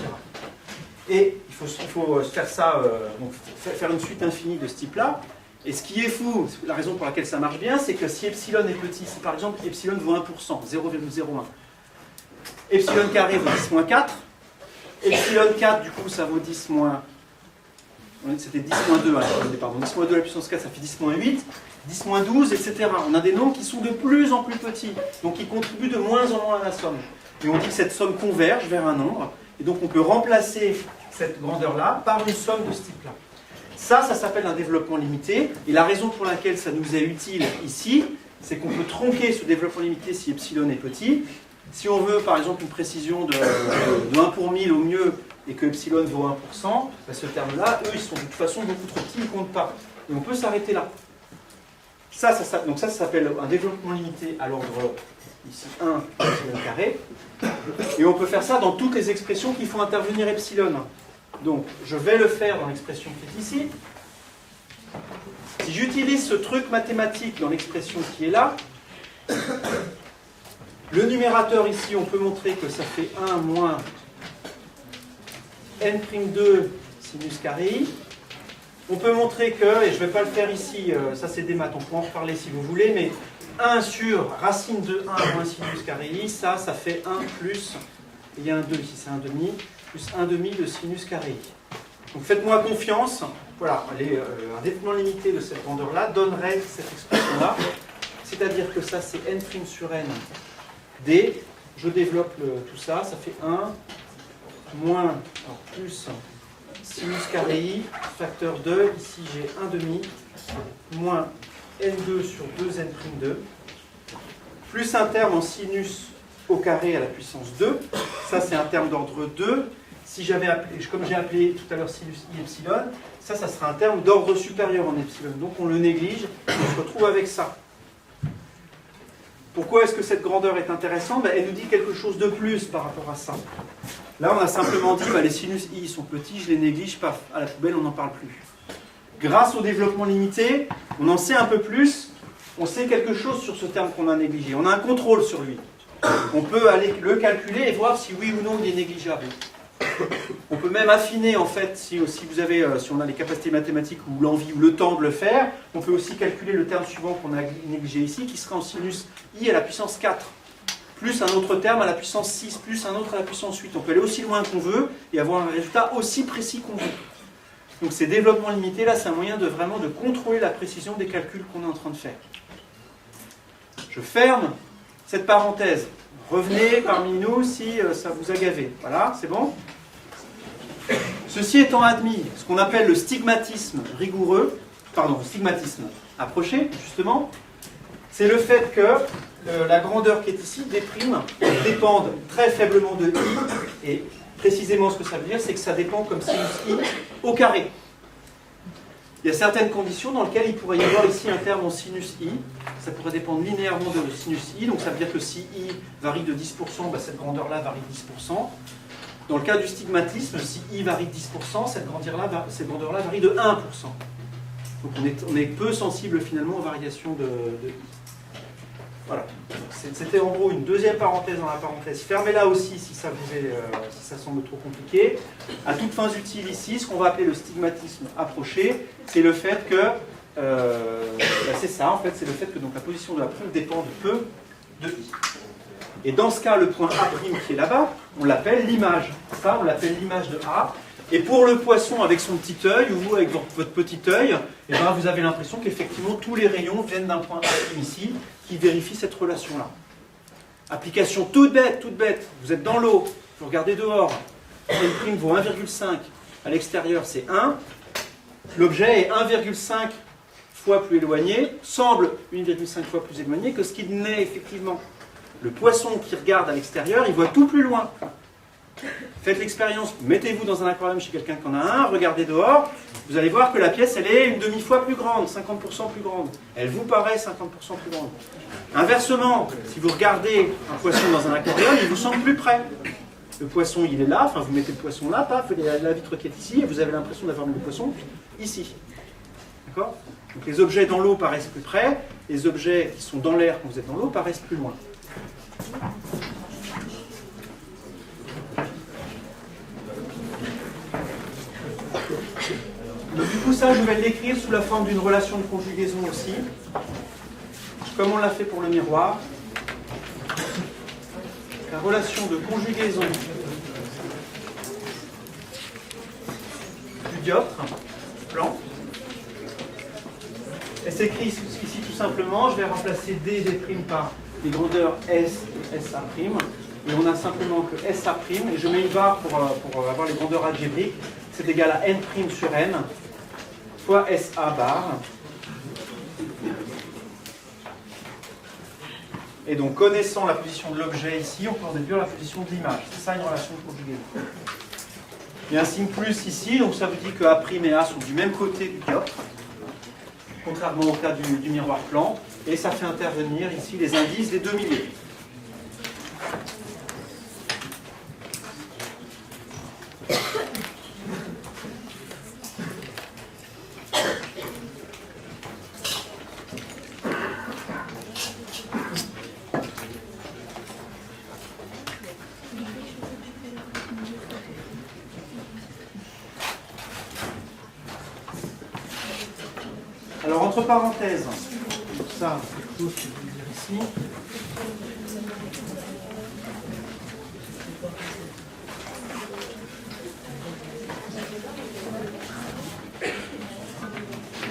Et il faut faire ça, donc faire une suite infinie de ce type-là. Et ce qui est fou, la raison pour laquelle ça marche bien, c'est que si epsilon est petit, si par exemple epsilon vaut 1%, 0,01, epsilon carré vaut 10 moins 4, epsilon 4 du coup ça vaut 10 moins, c'était 10 moins 2 pardon, 10 moins 2 à la puissance 4 ça fait 10 moins 8, 10 moins 12, etc. On a des nombres qui sont de plus en plus petits, donc qui contribuent de moins en moins à la somme. Et on dit que cette somme converge vers un nombre, et donc on peut remplacer cette grandeur-là par une somme de ce type-là. Ça s'appelle un développement limité, et la raison pour laquelle ça nous est utile ici, c'est qu'on peut tronquer ce développement limité si epsilon est petit. Si on veut par exemple une précision de 1 pour 1000 au mieux, et que epsilon vaut 1%, ben ce terme-là, eux, ils sont de toute façon beaucoup trop petits, ils ne comptent pas. Et on peut s'arrêter là. Donc ça s'appelle un développement limité à l'ordre, ici, 1 epsilon carré. Et on peut faire ça dans toutes les expressions qui font intervenir epsilon. Donc, je vais le faire dans l'expression qui est ici. Si j'utilise ce truc mathématique dans l'expression qui est là, le numérateur ici, on peut montrer que ça fait 1 moins n'2 sinus carré i. On peut montrer que, et je ne vais pas le faire ici, ça c'est des maths, on peut en reparler si vous voulez, mais 1 sur racine de 1 moins sinus carré i, ça fait 1 plus, il y a un 2 ici, c'est 1 demi, plus 1 demi de sinus carré i. Donc faites-moi confiance, voilà, un développement limité de cette grandeur-là donnerait cette expression-là, c'est-à-dire que ça c'est n' sur n d, je développe tout ça, ça fait 1 moins, alors plus sinus carré i, facteur 2, ici j'ai 1 demi, moins n2 sur 2n'2, plus un terme en sinus au carré à la puissance 2, ça c'est un terme d'ordre 2, si j'avais appelé, comme j'ai appelé tout à l'heure sinus i epsilon, ça sera un terme d'ordre supérieur en epsilon, donc on le néglige, et on se retrouve avec ça. Pourquoi est-ce que cette grandeur est intéressante? Elle nous dit quelque chose de plus par rapport à ça. Là, on a simplement dit, les sinus i sont petits, je les néglige, paf, à la poubelle, on n'en parle plus. Grâce au développement limité, on en sait un peu plus, on sait quelque chose sur ce terme qu'on a négligé. On a un contrôle sur lui. On peut aller le calculer et voir si oui ou non il est négligeable. On peut même affiner, en fait, si on a les capacités mathématiques ou l'envie ou le temps de le faire, on peut aussi calculer le terme suivant qu'on a négligé ici, qui sera en sinus i à la puissance 4, plus un autre terme à la puissance 6, plus un autre à la puissance 8. On peut aller aussi loin qu'on veut et avoir un résultat aussi précis qu'on veut. Donc ces développements limités, là, c'est un moyen de vraiment de contrôler la précision des calculs qu'on est en train de faire. Je ferme cette parenthèse. Revenez parmi nous si ça vous a gavé. Voilà, c'est bon? Ceci étant admis, ce qu'on appelle le stigmatisme rigoureux, pardon, le stigmatisme approché, justement, c'est le fait que la grandeur qui est ici, d', dépende très faiblement de i, et précisément ce que ça veut dire, c'est que ça dépend comme sinus i au carré. Il y a certaines conditions dans lesquelles il pourrait y avoir ici un terme en sinus i, ça pourrait dépendre linéairement de sinus i, donc ça veut dire que si i varie de 10%, cette grandeur-là varie de 10%. Dans le cas du stigmatisme, si i varie de 10%, cette grandeur-là varie de 1%. Donc on est peu sensible finalement aux variations de i. Voilà. C'était en gros une deuxième parenthèse dans la parenthèse. Fermez-la aussi si ça semble trop compliqué. À toutes fins utiles ici, ce qu'on va appeler le stigmatisme approché, c'est le fait que c'est ça en fait, c'est le fait que donc, la position de la preuve dépend de peu de i. Et dans ce cas, le point A' qui est là-bas, on l'appelle l'image. Ça, on l'appelle l'image de A. Et pour le poisson avec son petit œil, ou vous avec votre petit œil, eh ben, vous avez l'impression qu'effectivement tous les rayons viennent d'un point A' ici, qui vérifie cette relation-là. Application toute bête, vous êtes dans l'eau, vous regardez dehors, N' vaut 1,5, à l'extérieur c'est 1, l'objet est 1,5 fois plus éloigné, semble 1,5 fois plus éloigné que ce qu'il n'est effectivement. Le poisson qui regarde à l'extérieur, il voit tout plus loin. Faites l'expérience, mettez-vous dans un aquarium chez quelqu'un qui en a un, regardez dehors, vous allez voir que la pièce, elle est une demi-fois plus grande, 50% plus grande. Elle vous paraît 50% plus grande. Inversement, si vous regardez un poisson dans un aquarium, il vous semble plus près. Le poisson, il est là, enfin vous mettez le poisson là, paf, la vitre qui est ici, et vous avez l'impression d'avoir mis le poisson ici. D'accord ? Donc les objets dans l'eau paraissent plus près, les objets qui sont dans l'air quand vous êtes dans l'eau paraissent plus loin. Donc, du coup, ça, je vais l'écrire sous la forme d'une relation de conjugaison aussi, comme on l'a fait pour le miroir. La relation de conjugaison du dioptre blanc. Elle s'écrit ici tout simplement, je vais remplacer D et D' par les grandeurs S et SA', et on a simplement que SA', et je mets une barre pour avoir les grandeurs algébriques, c'est égal à N' sur N, fois SA bar. Et donc, connaissant la position de l'objet ici, on peut en déduire la position de l'image. C'est ça une relation de conjugaison. Il y a un signe plus ici, donc ça vous dit que A' et A sont du même côté du dioptre, contrairement au cas du miroir plan, et ça fait intervenir ici les indices des 2 milieux. Alors, entre parenthèses, ça, c'est tout ce que je veux dire ici.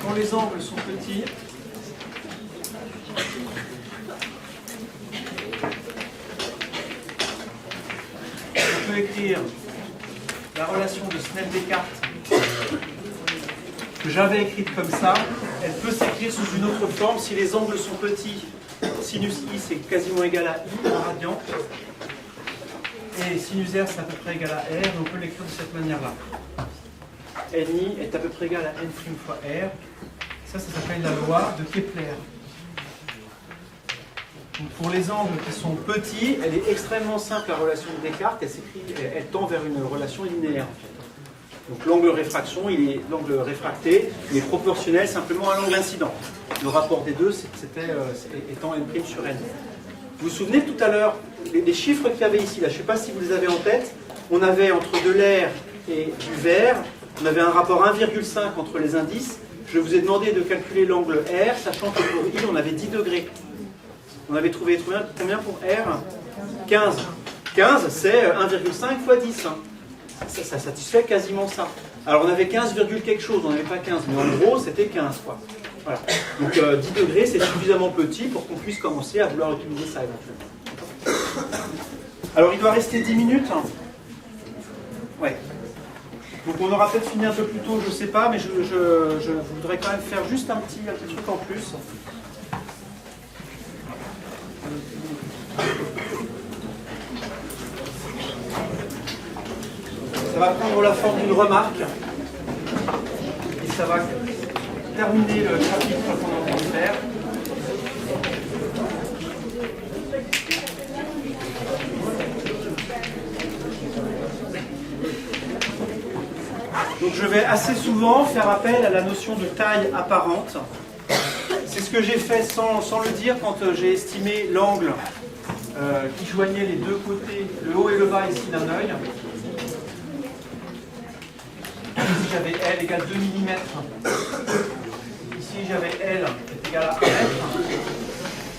Quand les angles sont petits, on peut écrire la relation de Snell-Descartes que j'avais écrite comme ça. Elle peut s'écrire sous une autre forme si les angles sont petits. Sinus I c'est quasiment égal à I, un radian. Et sinus R c'est à peu près égal à R. On peut l'écrire de cette manière-là. NI est à peu près égal à N' fois R. Ça s'appelle la loi de Kepler. Donc pour les angles qui sont petits, elle est extrêmement simple, la relation de Descartes. Elle tend vers une relation linéaire. En fait. Donc l'angle réfraction, l'angle réfracté, il est proportionnel simplement à l'angle incident. Le rapport des deux, c'était étant N' sur N. Vous vous souvenez tout à l'heure, les chiffres qu'il y avait ici, là, je ne sais pas si vous les avez en tête, on avait entre de l'air et du verre, on avait un rapport 1,5 entre les indices. Je vous ai demandé de calculer l'angle R, sachant que pour I, on avait 10 degrés. On avait trouvé combien pour R? 15. 15, c'est 1,5 fois 10. Hein. Ça satisfait quasiment ça. Alors on avait 15, quelque chose, on n'avait pas 15, mais en gros c'était 15 quoi. Voilà. Donc 10 degrés c'est suffisamment petit pour qu'on puisse commencer à vouloir utiliser ça éventuellement. Alors il doit rester 10 minutes. Ouais. Donc on aura peut-être fini un peu plus tôt, je ne sais pas, mais je voudrais quand même faire juste un petit truc en plus. Ça va prendre la forme d'une remarque et ça va terminer le chapitre qu'on est en train de faire. Donc je vais assez souvent faire appel à la notion de taille apparente. C'est ce que j'ai fait sans le dire quand j'ai estimé l'angle qui joignait les deux côtés, le haut et le bas ici d'un œil. Ici j'avais L égale 2 mm. Ici j'avais L est égal à 1 m.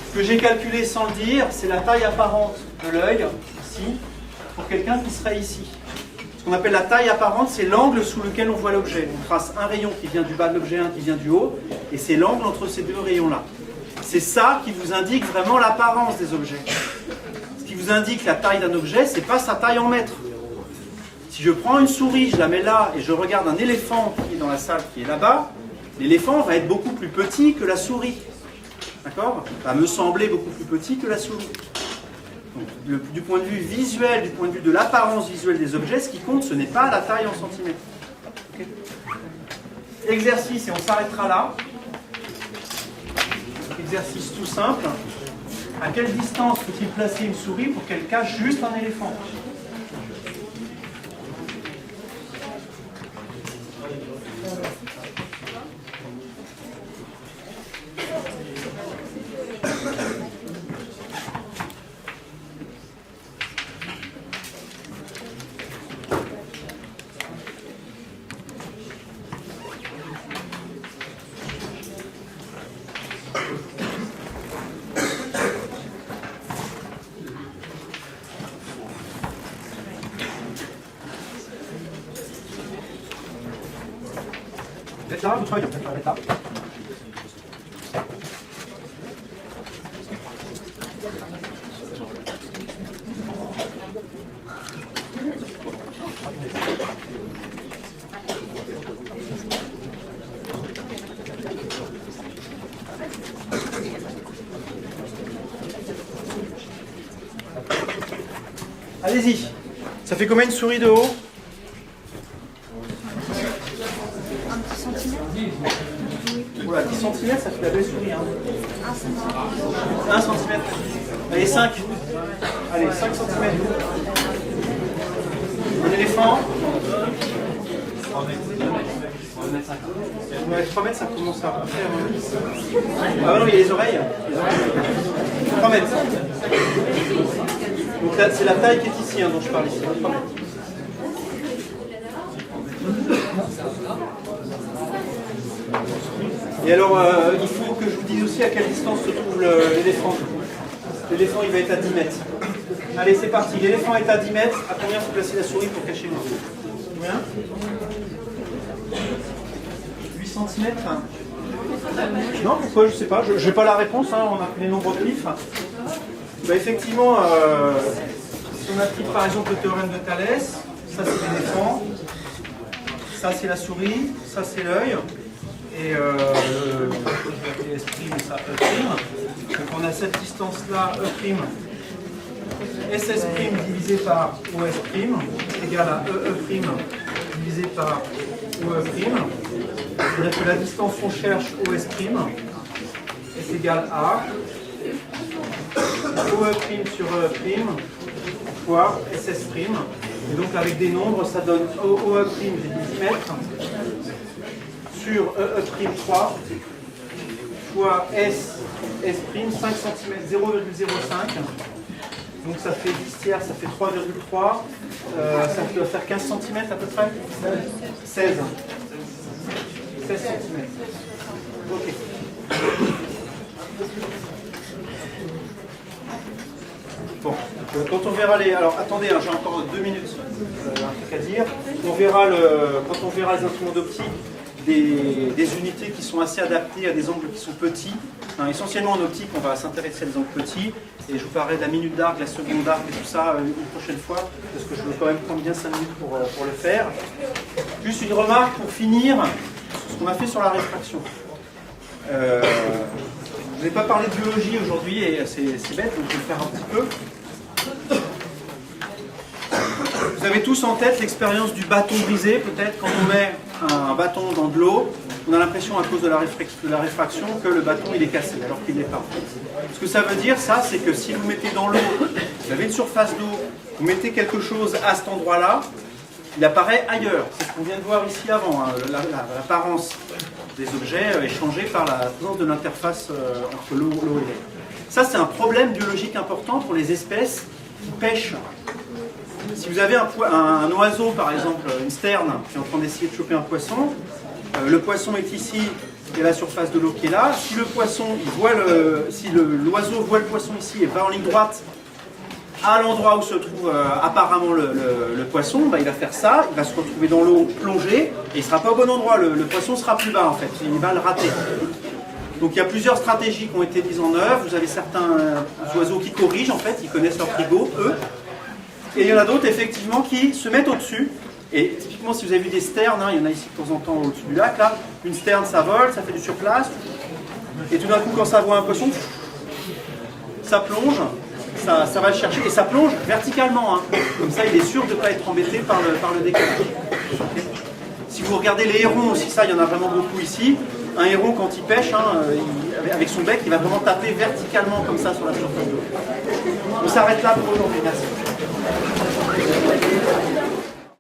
Ce que j'ai calculé sans le dire, c'est la taille apparente de l'œil, ici, pour quelqu'un qui serait ici. Ce qu'on appelle la taille apparente, c'est l'angle sous lequel on voit l'objet. On trace un rayon qui vient du bas de l'objet, un qui vient du haut, et c'est l'angle entre ces deux rayons-là. C'est ça qui vous indique vraiment l'apparence des objets. Ce qui vous indique la taille d'un objet, c'est pas sa taille en mètres. Si je prends une souris, je la mets là, et je regarde un éléphant qui est dans la salle, qui est là-bas, l'éléphant va être beaucoup plus petit que la souris. D'accord ? Va me sembler beaucoup plus petit que la souris. Donc, du point de vue visuel, du point de vue de l'apparence visuelle des objets, ce qui compte, ce n'est pas la taille en centimètres. Okay. Exercice, et on s'arrêtera là. Exercice tout simple. À quelle distance faut-il placer une souris pour qu'elle cache juste un éléphant ? Vous êtes là, vous travaillez, vous êtes là. Allez-y. Ça fait combien une souris de haut ? Voilà, 10 cm, ça fait la belle souris. Hein. 1 cm. Allez, 5. Allez, 5 cm. Un éléphant. 3 mètres, ça commence à faire. Ah non, il y a les oreilles. 3 mètres. Donc là, c'est la taille qui est ici, hein, dont je parle ici. 3 mètres. Et alors, il faut que je vous dise aussi à quelle distance se trouve l'éléphant. L'éléphant, il va être à 10 mètres. Allez, c'est parti. L'éléphant est à 10 mètres. À combien faut placer la souris pour cacher le morceau ? Combien ? 8 cm. Non, pourquoi ? Je ne sais pas. Je n'ai pas la réponse. Hein. On a pris les nombres de pif. Bah, effectivement, si on applique par exemple le théorème de Thalès, ça c'est l'éléphant, ça c'est la souris, ça c'est l'œil. Et S', ça E'. Donc on a cette distance-là, E', SS' divisé par OS' égale à EE' divisé par OE'. C'est-à-dire que la distance qu'on cherche, OS' est égale à OE' sur E' fois SS'. Et donc avec des nombres, ça donne OE' j'ai 10 mètres. Sur E', 3 fois S', 5 cm, 0,05. Donc ça fait 10 tiers, ça fait 3,3. Ça doit faire 15 cm à peu près. 16 cm. Ok. Bon, quand on verra les... Alors attendez, hein, j'ai encore 2 minutes, un truc à dire. On verra quand on verra les instruments d'optique, des unités qui sont assez adaptées à des angles qui sont petits. Hein, essentiellement en optique, on va s'intéresser à des angles petits. Et je vous parlerai de la minute d'arc, la seconde d'arc et tout ça une prochaine fois, parce que je veux quand même prendre bien 5 minutes pour le faire. Juste une remarque pour finir sur ce qu'on a fait sur la réfraction. Je ne vais pas parler de biologie aujourd'hui, et c'est bête, donc je vais le faire un petit peu. Vous avez tous en tête l'expérience du bâton brisé, peut-être quand on met un bâton dans de l'eau, on a l'impression à cause de la réfraction que le bâton il est cassé, alors qu'il n'est pas. Ce que ça veut dire, ça, c'est que si vous mettez dans l'eau, vous avez une surface d'eau, vous mettez quelque chose à cet endroit-là, il apparaît ailleurs. C'est ce qu'on vient de voir ici avant, hein. L'apparence des objets est changée par la présence de l'interface entre l'eau et l'air. Ça, c'est un problème biologique important pour les espèces qui pêchent. Si vous avez un oiseau, par exemple, une sterne, qui est en train d'essayer de choper un poisson, le poisson est ici, il y a la surface de l'eau qui est là. Si le poisson, si l'oiseau voit le poisson ici et va en ligne droite à l'endroit où se trouve apparemment le poisson, bah, il va faire ça, il va se retrouver dans l'eau plongé, et il ne sera pas au bon endroit, le poisson sera plus bas en fait, il va le rater. Donc il y a plusieurs stratégies qui ont été mises en œuvre, vous avez certains oiseaux qui corrigent en fait, ils connaissent leur frigo, eux, et il y en a d'autres effectivement qui se mettent au-dessus, et typiquement si vous avez vu des sternes, hein, il y en a ici de temps en temps au-dessus du lac, là, une sterne ça vole, ça fait du surplace, et tout d'un coup quand ça voit un poisson, ça plonge, ça va le chercher, et ça plonge verticalement, hein. Comme ça il est sûr de ne pas être embêté par le décalage. Si vous regardez les hérons aussi, ça il y en a vraiment beaucoup ici, un héron quand il pêche, hein, avec son bec, il va vraiment taper verticalement comme ça sur la surface de l'eau. On s'arrête là pour aujourd'hui, merci.